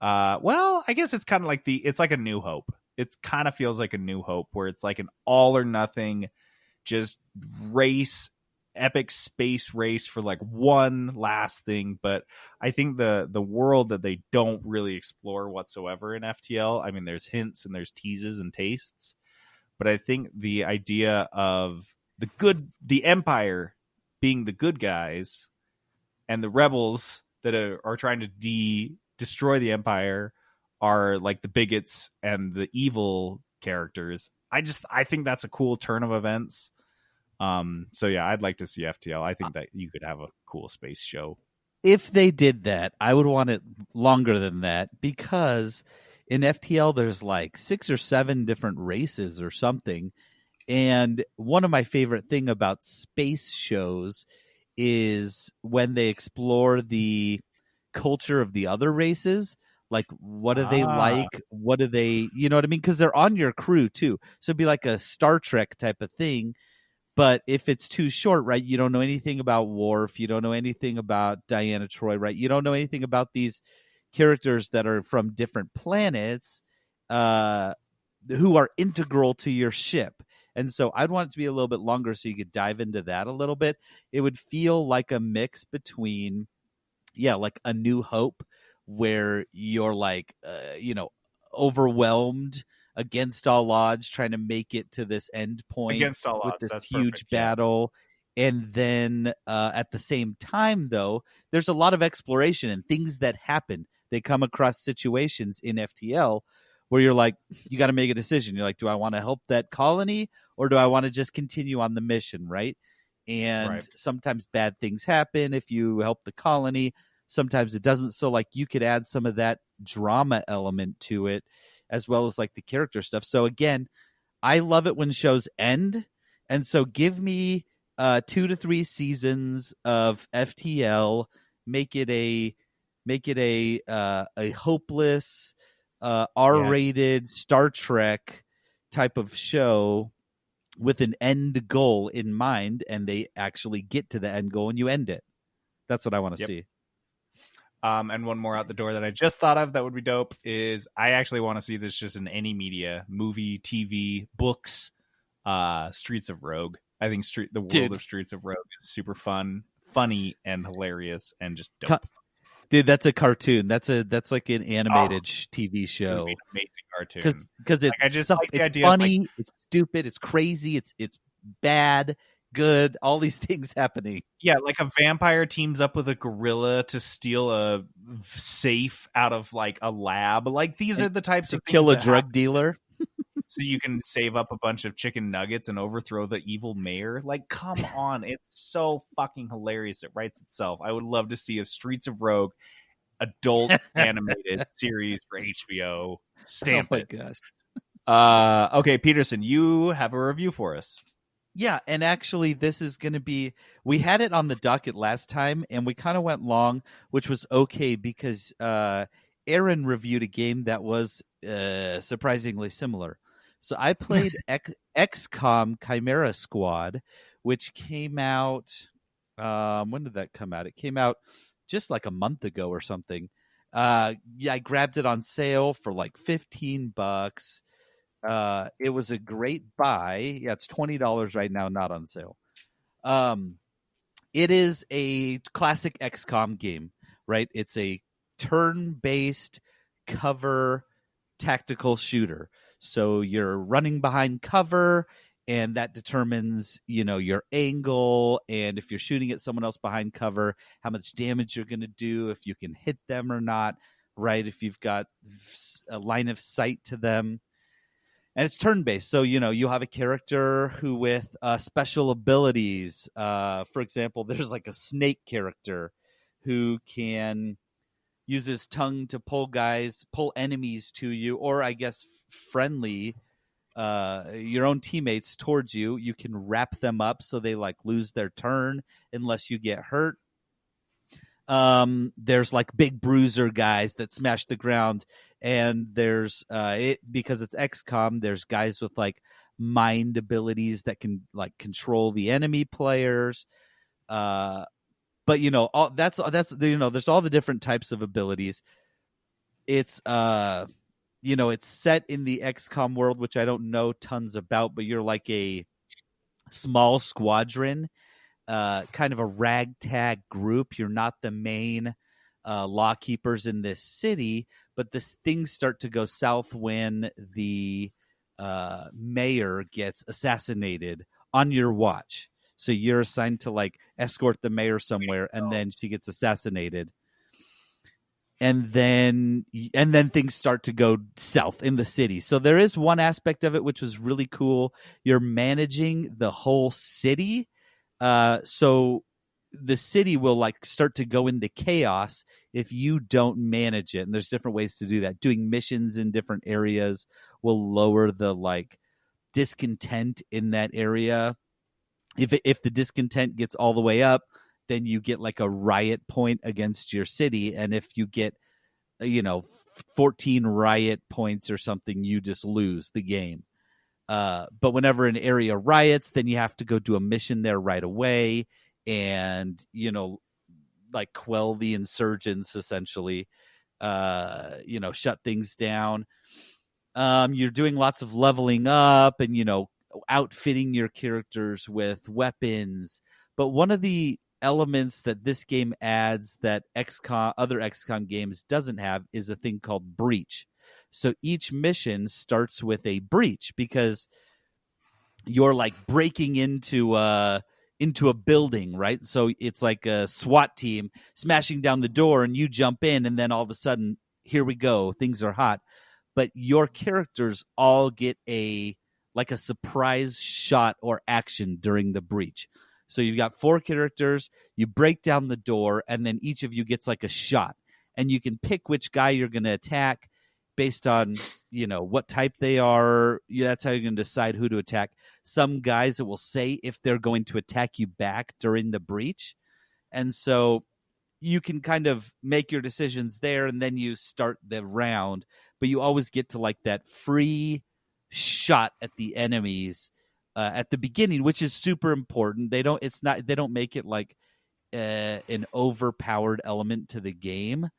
I guess it's kind of like it's like a New Hope. It kind of feels like a New Hope, where it's like an all or nothing, just epic space race for like one last thing. But I think the world that they don't really explore whatsoever in FTL, I mean, there's hints and there's teases and tastes, but I think the idea of the Empire being the good guys and the rebels that are trying to destroy the Empire are like the bigots and the evil characters. I think that's a cool turn of events. I'd like to see FTL. I think that you could have a cool space show. If they did that, I would want it longer than that, because in FTL there's like 6 or 7 different races or something. And one of my favorite thing about space shows is when they explore the culture of the other races. Like, what do they like? What do they, you know what I mean? Because they're on your crew too. So it'd be like a Star Trek type of thing. But if it's too short, right, you don't know anything about Worf, you don't know anything about Diana Troy, right? You don't know anything about these characters that are from different planets who are integral to your ship. And so I'd want it to be a little bit longer so you could dive into that a little bit. It would feel like a mix between, like A New Hope, where you're like, overwhelmed against all odds, trying to make it to this end point against all odds, with this huge battle. And then at the same time, though, there's a lot of exploration and things that happen. They come across situations in FTL where you're like, you got to make a decision. You're like, do I want to help that colony, or do I want to just continue on the mission, right? And sometimes bad things happen if you help the colony. Sometimes it doesn't. So like you could add some of that drama element to it, as well as like the character stuff. So again, I love it when shows end. And so give me 2 to 3 seasons of FTL, make it a hopeless, R-rated Star Trek type of show with an end goal in mind, and they actually get to the end goal and you end it. That's what I want to see. And one more out the door that I just thought of that would be dope is I actually want to see this just in any media, movie, TV, books, Streets of Rogue. I think the world of Streets of Rogue is super funny and hilarious and just dope. Dude, that's a cartoon. That's like an animated TV show. An amazing cartoon. Because it's I just like the it's idea funny, of it's stupid, it's crazy, it's bad, good, all these things happening. Yeah, like a vampire teams up with a gorilla to steal a safe out of like a lab. Like these are the types of things kill a drug dealer. So you can save up a bunch of chicken nuggets and overthrow the evil mayor. Like, come on. It's so fucking hilarious. It writes itself. I would love to see a Streets of Rogue adult animated series for HBO. Stamp it. Oh my gosh. Okay, Peterson, you have a review for us. Yeah, and actually this is going to be, we had it on the docket last time and we kind of went long, which was okay because Aaron reviewed a game that was surprisingly similar. So I played XCOM Chimera Squad, which came out, when did that come out? It came out just like a month ago or something. I grabbed it on sale for like $15. It was a great buy. Yeah, it's $20 right now, not on sale. It is a classic XCOM game, right? It's a turn-based cover tactical shooter. So you're running behind cover, and that determines, your angle, and if you're shooting at someone else behind cover, how much damage you're going to do, if you can hit them or not, right? If you've got a line of sight to them. And it's turn-based, so you have a character who with special abilities. For example, there's like a snake character who can use his tongue to pull enemies to you, or I guess friendly, your own teammates towards you. You can wrap them up so they like lose their turn unless you get hurt. There's like big bruiser guys that smash the ground, and there's because it's XCOM, there's guys with like mind abilities that can like control the enemy players. But all that's there's all the different types of abilities. It's it's set in the XCOM world, which I don't know tons about, but you're like a small squadron. Kind of a ragtag group. You're not the main law keepers in this city, but things start to go south when the mayor gets assassinated on your watch. So you're assigned to like escort the mayor somewhere, and then she gets assassinated. And then things start to go south in the city. So there is one aspect of it which was really cool. You're managing the whole city. So the city will like start to go into chaos if you don't manage it. And there's different ways to do that. Doing missions in different areas will lower the like discontent in that area. If the discontent gets all the way up, then you get like a riot point against your city. And if you get, 14 riot points or something, you just lose the game. But whenever an area riots, then you have to go do a mission there right away and, like quell the insurgents, essentially, shut things down. You're doing lots of leveling up and, outfitting your characters with weapons. But one of the elements that this game adds that other XCOM games doesn't have is a thing called breach. So each mission starts with a breach because you're like breaking into a building, right? So it's like a SWAT team smashing down the door and you jump in, and then all of a sudden, here we go, things are hot. But your characters all get a surprise shot or action during the breach. So you've got 4 characters, you break down the door, and then each of you gets like a shot. And you can pick which guy you're going to attack based on, what type they are. That's how you're going to decide who to attack. Some guys, it will say if they're going to attack you back during the breach. And so you can kind of make your decisions there, and then you start the round. But you always get to like that free shot at the enemies at the beginning, which is super important. They don't make it like an overpowered element to the game.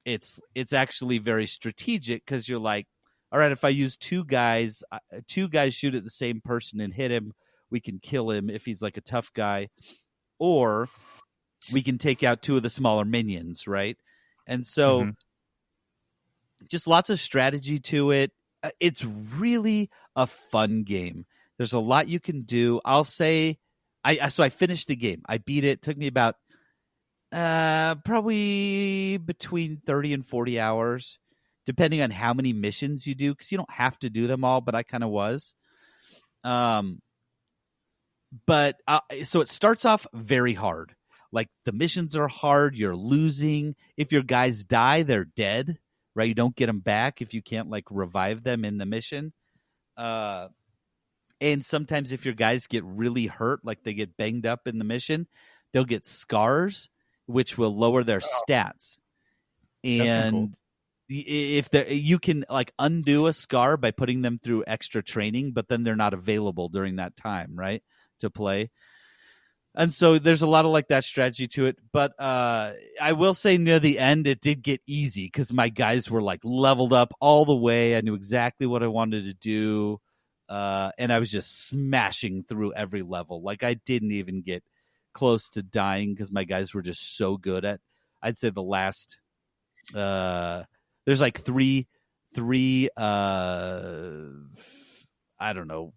It's actually very strategic because you're like, all right, if I use two guys shoot at the same person and hit him, we can kill him if he's like a tough guy, or we can take out 2 of the smaller minions, right? And so just lots of strategy to it. It's really a fun game. There's a lot you can do. I'll say, so I finished the game. I beat it. It took me about probably between 30 and 40 hours, depending on how many missions you do, because you don't have to do them all, but I kind of was. So it starts off very hard. Like the missions are hard. You're losing. If your guys die, they're dead, right? You don't get them back if you can't like revive them in the mission. And sometimes if your guys get really hurt, like they get banged up in the mission, they'll get scars, which will lower their stats. And if you can like undo a scar by putting them through extra training, but then they're not available during that time, right, to play. And so there's a lot of like that strategy to it. But I will say near the end, it did get easy because my guys were like leveled up all the way. I knew exactly what I wanted to do. And I was just smashing through every level. Like I didn't even get close to dying because my guys were just so good at, I'd say the last, there's like three, I don't know,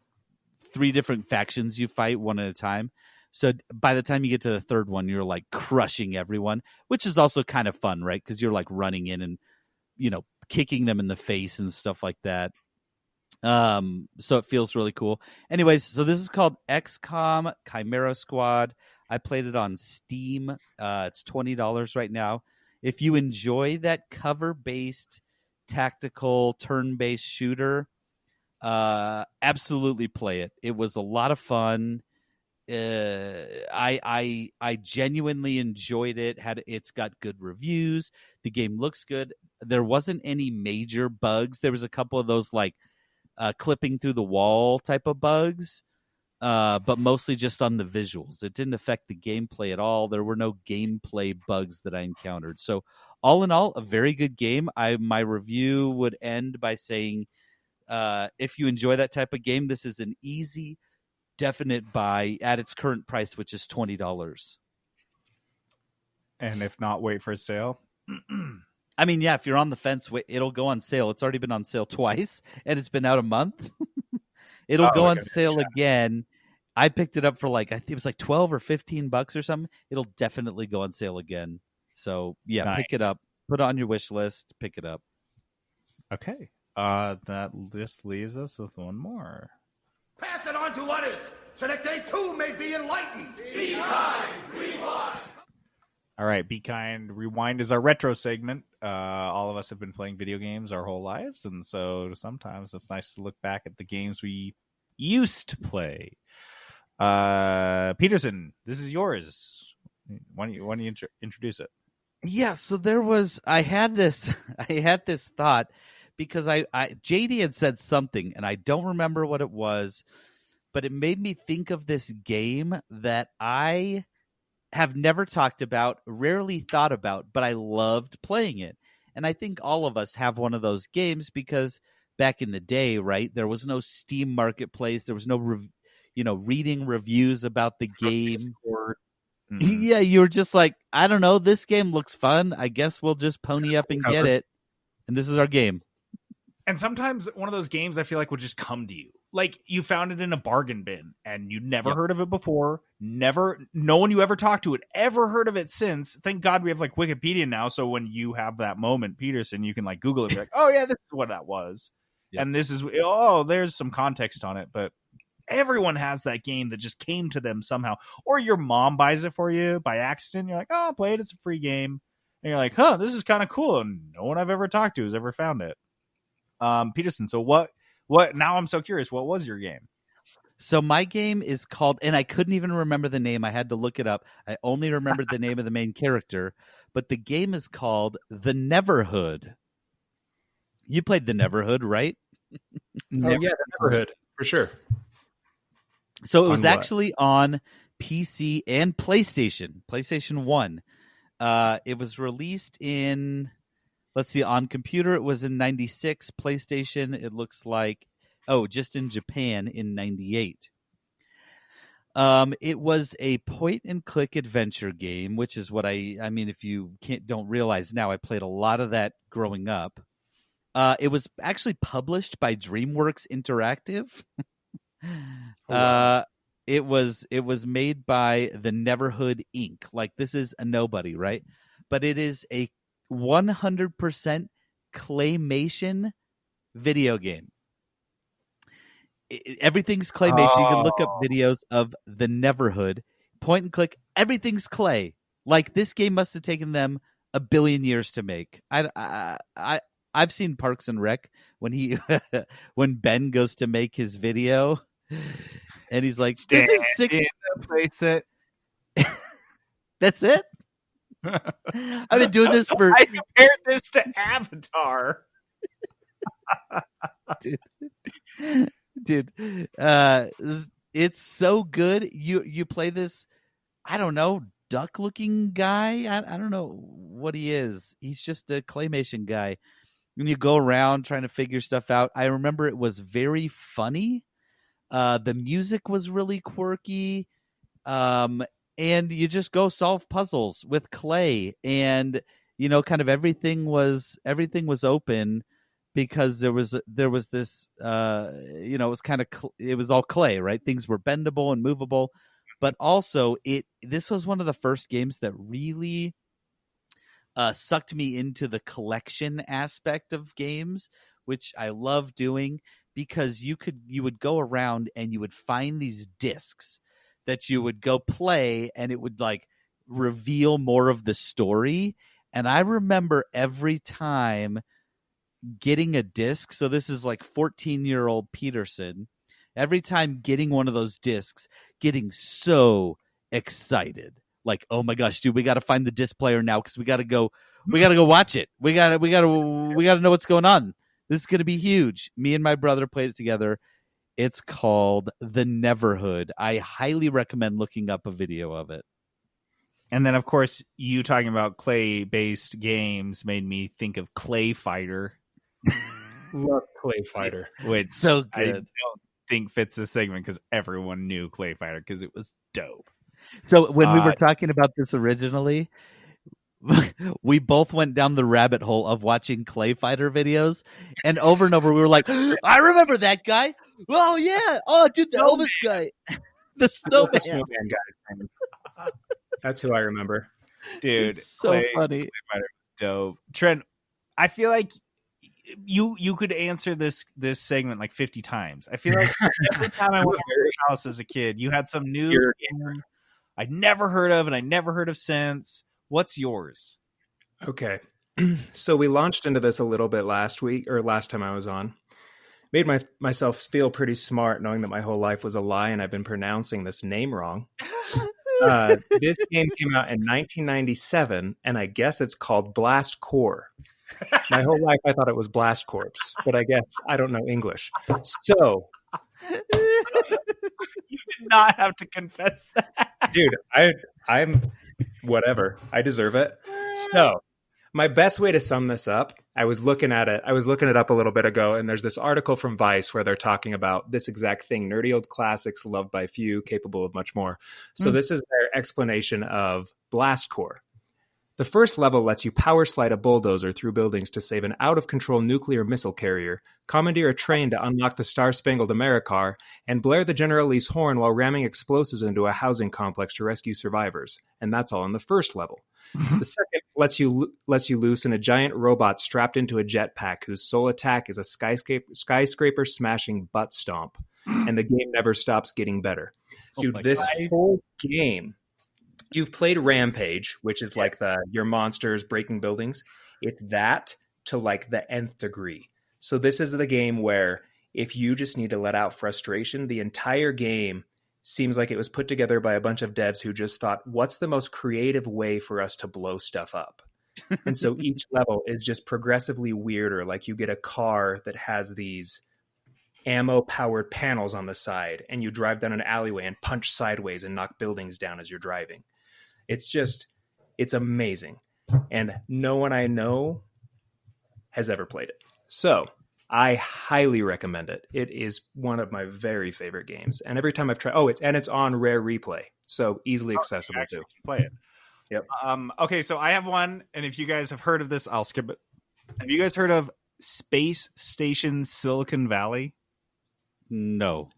3 different factions you fight one at a time. So by the time you get to the third one, you're like crushing everyone, which is also kind of fun, right? Because you're like running in and, kicking them in the face and stuff like that. So it feels really cool. Anyways, so this is called XCOM Chimera Squad. I played it on Steam. It's $20 right now. If you enjoy that cover-based tactical turn-based shooter, absolutely play it. It was a lot of fun. I genuinely enjoyed it. It's got good reviews. The game looks good. There wasn't any major bugs. There was a couple of those like clipping through the wall type of bugs, but mostly just on the visuals. It didn't affect the gameplay at all. There were no gameplay bugs that I encountered. So all in all, a very good game. My review would end by saying, if you enjoy that type of game, this is an easy, definite buy at its current price, which is $20. And if not, wait for a sale. I mean, yeah, if you're on the fence, it'll go on sale. It's already been on sale twice, and it's been out a month. It'll go on sale again. I picked it up for I think it was like $12 or $15 or something. It'll definitely go on sale again. So yeah, nice. Pick it up. Put it on your wish list. Pick it up. Okay. That just leaves us with one more. Pass it on to others, so that they too may be enlightened. Be kind, rewind. All right, Be Kind, Rewind is our retro segment. All of us have been playing video games our whole lives, and so sometimes it's nice to look back at the games we used to play. Peterson, this is yours. Why don't you introduce it? Yeah, so I had this thought because JD had said something, and I don't remember what it was, but it made me think of this game that I have never talked about, rarely thought about, but I loved playing it. And I think all of us have one of those games because back in the day, right, there was no Steam Marketplace. There was no, reading reviews about the game. Mm-hmm. Yeah, you were just like, I don't know, this game looks fun. I guess we'll just pony up and get it. And this is our game. And sometimes one of those games I feel like would just come to you. Like you found it in a bargain bin and you'd never heard of it before. No one you ever talked to had ever heard of it since. Thank God we have like Wikipedia now. So when you have that moment, Peterson, you can like Google it and be like, oh yeah, this is what that was. Yep. And this is, there's some context on it. But everyone has that game that just came to them somehow. Or your mom buys it for you by accident. You're like, oh, I'll play it. It's a free game. And you're like, this is kind of cool. And no one I've ever talked to has ever found it. Peterson, so what now I'm so curious, what was your game? So my game is called, and I couldn't even remember the name, I had to look it up. I only remembered the name of the main character, but the game is called The Neverhood. You played The Neverhood, right? The Neverhood, for sure. So it was actually on PC and PlayStation 1. It was released in, let's see, on computer it was in 96, PlayStation it looks like, just in Japan in 98. It was a point and click adventure game, which is what I mean, if you don't realize now, I played a lot of that growing up. It was actually published by DreamWorks Interactive. It was made by the Neverhood Inc. Like this is a nobody, right? But it is a 100% claymation video game. Everything's claymation. You can look up videos of the Neverhood, point and click. Everything's clay. Like this game must have taken them 1 billion years to make. I've seen Parks and Rec when when Ben goes to make his video, and he's like, "This is 6." Place it. That's it. I've been doing this for. I compared this to Avatar. Dude, it's so good. You play this I don't know, duck-looking guy. I don't know what he is. He's just a claymation guy. And you go around trying to figure stuff out. I remember it was very funny. The music was really quirky. And you just go solve puzzles with clay, and kind of everything was open because there was this it was kind of it was all clay, right? Things were bendable and movable, but also this was one of the first games that really sucked me into the collection aspect of games, which I love doing, because you would go around and you would find these discs that you would go play, and it would like reveal more of the story. And I remember every time getting a disc. So this is like 14-year-old Peterson. Every time getting one of those discs, getting so excited. Like, oh my gosh, dude, we got to find the disc player now because we got to go watch it. We got to know what's going on. This is going to be huge. Me and my brother played it together. It's called The Neverhood. I highly recommend looking up a video of it. And then, of course, you talking about clay-based games made me think of Clay Fighter. Love Clay Fighter. Which so good. I don't think fits this segment because everyone knew Clay Fighter because it was dope. So when we were talking about this originally, we both went down the rabbit hole of watching Clay Fighter videos, and over we were like, I remember that guy. Oh yeah. Oh dude, the Elvis guy. The snowman guy. That's who I remember. Dude, it's so funny. Clay Fighter was dope. Trent, I feel like you could answer this segment like 50 times. I feel like every time I went to your house as a kid, you had some new game I'd never heard of and I never heard of since. What's yours? Okay. So we launched into this a little bit last time I was on. Made myself feel pretty smart knowing that my whole life was a lie and I've been pronouncing this name wrong. This game came out in 1997, and I guess it's called Blast Corps. My whole life I thought it was Blast Corps, but I guess I don't know English. So you did not have to confess that. Dude, I'm whatever. I deserve it. So my best way to sum this up, I was looking it up a little bit ago, and there's this article from Vice where they're talking about this exact thing: nerdy old classics loved by few, capable of much more. So this is their explanation of Blast Corps. The first level lets you power slide a bulldozer through buildings to save an out-of-control nuclear missile carrier, commandeer a train to unlock the Star-Spangled Americar, and blare the General Lee's horn while ramming explosives into a housing complex to rescue survivors. And that's all in the first level. The second lets you loose in a giant robot strapped into a jetpack whose sole attack is a skyscraper smashing butt stomp. And the game never stops getting better. Dude, this whole game... You've played Rampage, which is like your monsters breaking buildings. It's that to like the nth degree. So this is the game where if you just need to let out frustration, the entire game seems like it was put together by a bunch of devs who just thought, what's the most creative way for us to blow stuff up? And so each level is just progressively weirder. Like you get a car that has these ammo-powered panels on the side, and you drive down an alleyway and punch sideways and knock buildings down as you're driving. It's amazing. And no one I know has ever played it. So I highly recommend it. It is one of my very favorite games. And every time I've tried, it's on Rare Replay. So easily accessible too. Play it. Yep. Okay, so I have one, and if you guys have heard of this, I'll skip it. Have you guys heard of Space Station Silicon Valley? No.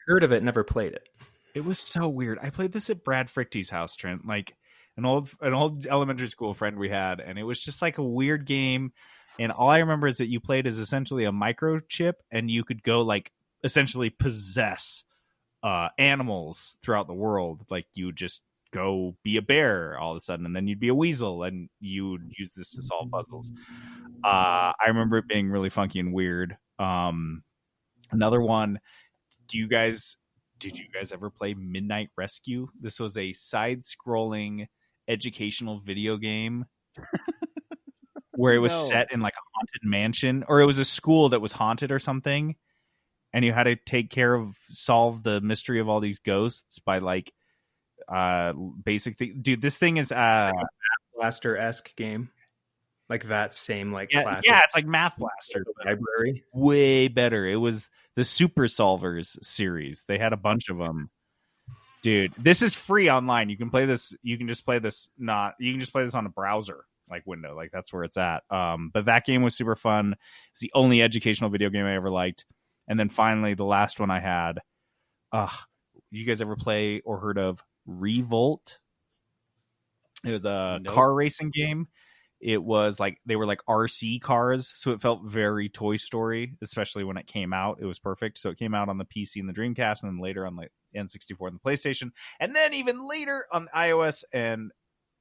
Heard of it, never played it. It was so weird. I played this at Brad Frichty's house, Trent, like an old elementary school friend we had, and it was just like a weird game. And all I remember is that you played as essentially a microchip, and you could go like essentially possess animals throughout the world. Like you would just go be a bear all of a sudden, and then you'd be a weasel, and you would use this to solve puzzles. I remember it being really funky and weird. Another one. Did you guys ever play Midnight Rescue? This was a side-scrolling educational video game where it was set in like a haunted mansion, or it was a school that was haunted or something, and you had to solve the mystery of all these ghosts by like basic thing. Dude, this thing is Blaster-esque game. Like that same classic. Yeah, it's like Math Blaster library. Way better. It was the Super Solvers series. They had a bunch of them. Dude, this is free online. You can play this. You can just play this. You can just play this on a browser window. That's where it's at. But that game was super fun. It's the only educational video game I ever liked. And then finally, the last one I had. You guys ever play or heard of Revolt? It was a car racing game. It was they were RC cars, so it felt very Toy Story, especially when it came out. It was perfect. So it came out on the PC and the Dreamcast, and then later on the N64 and the PlayStation, and then even later on iOS and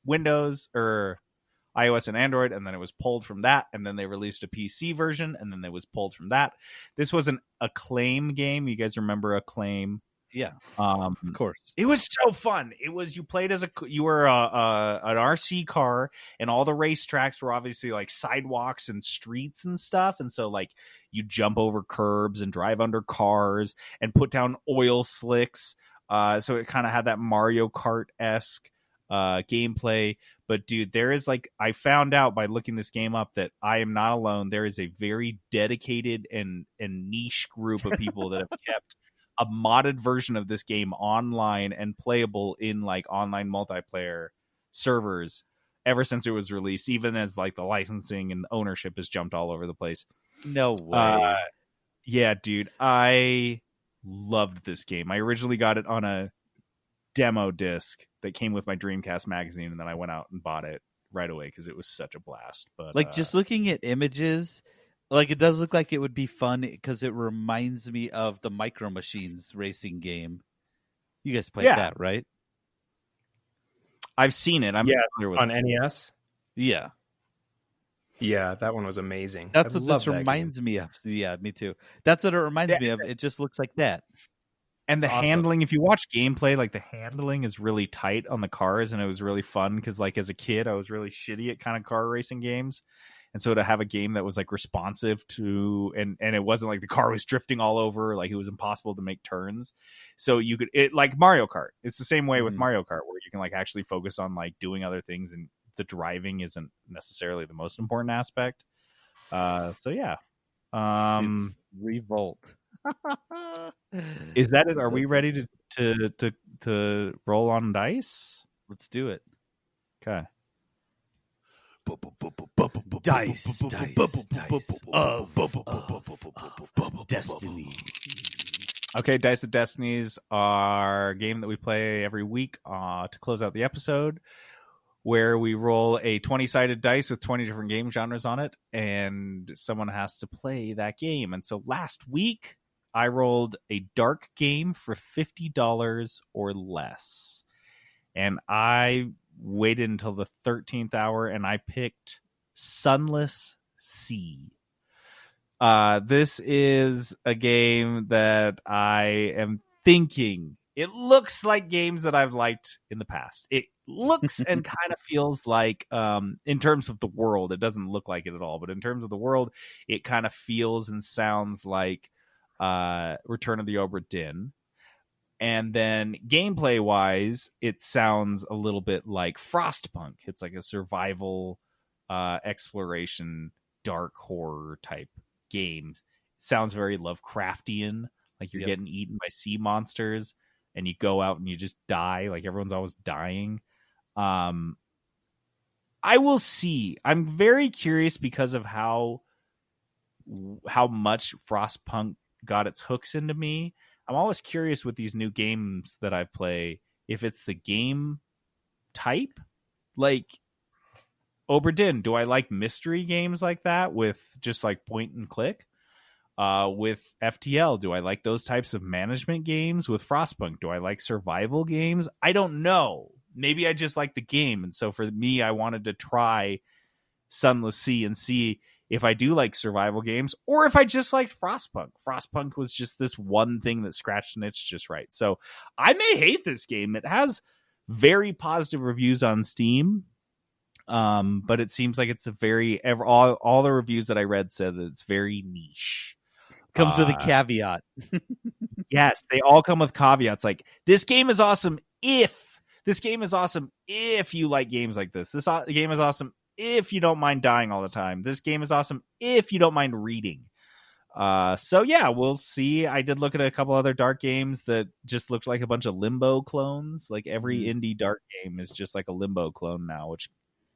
Windows, or iOS and Android, and then it was pulled from that, and then they released a PC version, and then it was pulled from that. This was an Acclaim game. You guys remember Acclaim? Yeah, of course. It was so fun. It was, you played as you were an RC car, and all the racetracks were obviously sidewalks and streets and stuff. And so you jump over curbs and drive under cars and put down oil slicks. So it kind of had that Mario Kart-esque gameplay. But dude, there is I found out by looking this game up that I am not alone. There is a very dedicated and niche group of people that have kept a modded version of this game online and playable in online multiplayer servers ever since it was released, even as the licensing and ownership has jumped all over the place. No way. Yeah, dude, I loved this game. I originally got it on a demo disc that came with my Dreamcast magazine, and then I went out and bought it right away because it was such a blast. But just looking at images, it does look like it would be fun because it reminds me of the Micro Machines racing game. You guys played that, right? I've seen it. I'm familiar with on NES. Yeah. Yeah, that one was amazing. That's what this reminds me of. Yeah, me too. That's what it reminds me of. It just looks like that. And the handling, if you watch gameplay, the handling is really tight on the cars, and it was really fun because as a kid, I was really shitty at kind of car racing games. And so to have a game that was responsive to, and it wasn't the car was drifting all over, it was impossible to make turns. So you could, Mario Kart. It's the same way with Mario Kart, where you can actually focus on doing other things, and the driving isn't necessarily the most important aspect. So yeah. Revolt. Is that it? Are we ready to roll on dice? Let's do it. Okay. Dice of Destiny. Okay, Dice of Destinies are a game that we play every week to close out the episode, where we roll a 20-sided dice with 20 different game genres on it, and someone has to play that game. And so last week, I rolled a dark game for $50 or less. And I waited until the 13th hour, and I picked Sunless Sea. This is a game that I am thinking, it looks like games that I've liked in the past. It looks and kind of feels like, in terms of the world, it doesn't look like it at all, but in terms of the world, it kind of feels and sounds like Return of the Obra Dinn. And then gameplay wise, it sounds a little bit like Frostpunk. It's like a survival exploration, dark horror type game. It sounds very Lovecraftian, like you're getting eaten by sea monsters, and you go out and you just die. Everyone's always dying. I will see. I'm very curious because of how much Frostpunk got its hooks into me. I'm always curious with these new games that I play, if it's the game type. Obra Dinn, do I like mystery games like that with just point and click? With FTL, do I like those types of management games? With Frostpunk, do I like survival games? I don't know. Maybe I just like the game. And so for me, I wanted to try Sunless Sea and see if I do like survival games, or if I just liked Frostpunk. Frostpunk was just this one thing that scratched an itch just right. So I may hate this game. It has very positive reviews on Steam, but it seems like it's a very all the reviews that I read said that it's very niche. Comes with a caveat. Yes, they all come with caveats. This game is awesome if This game is awesome if you like games like this. This game is awesome if you don't mind dying all the time. This game is awesome if you don't mind reading. So yeah, we'll see. I did look at a couple other Dark games that just looked like a bunch of Limbo clones. Like every indie Dark game is just like a Limbo clone now, which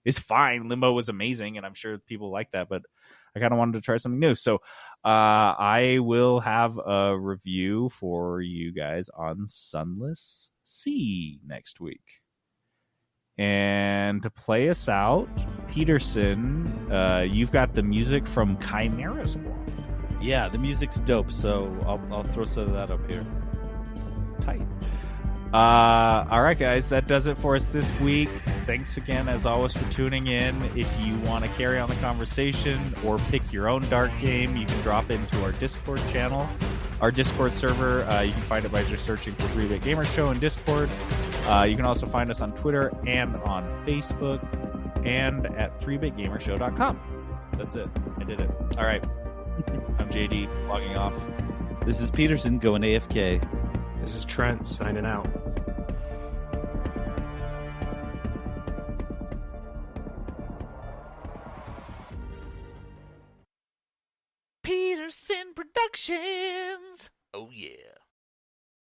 is fine. Limbo was amazing, and I'm sure people like that, but I kind of wanted to try something new. So I will have a review for you guys on Sunless Sea next week. And to play us out, Peterson, you've got the music from Chimera Squad. Yeah, the music's dope, so I'll throw some of that up here. Tight. All right, guys, that does it for us this week. Thanks again, as always, for tuning in. If you want to carry on the conversation or pick your own Dark game, you can drop into our Discord channel, our Discord server. You can find it by just searching for 3-Bit Gamer Show in Discord. You can also find us on Twitter and on Facebook and at 3bitgamershow.com. That's it. I did it. All right. I'm JD, logging off. This is Peterson going AFK. This is Trent signing out. Peterson Productions. Oh yeah.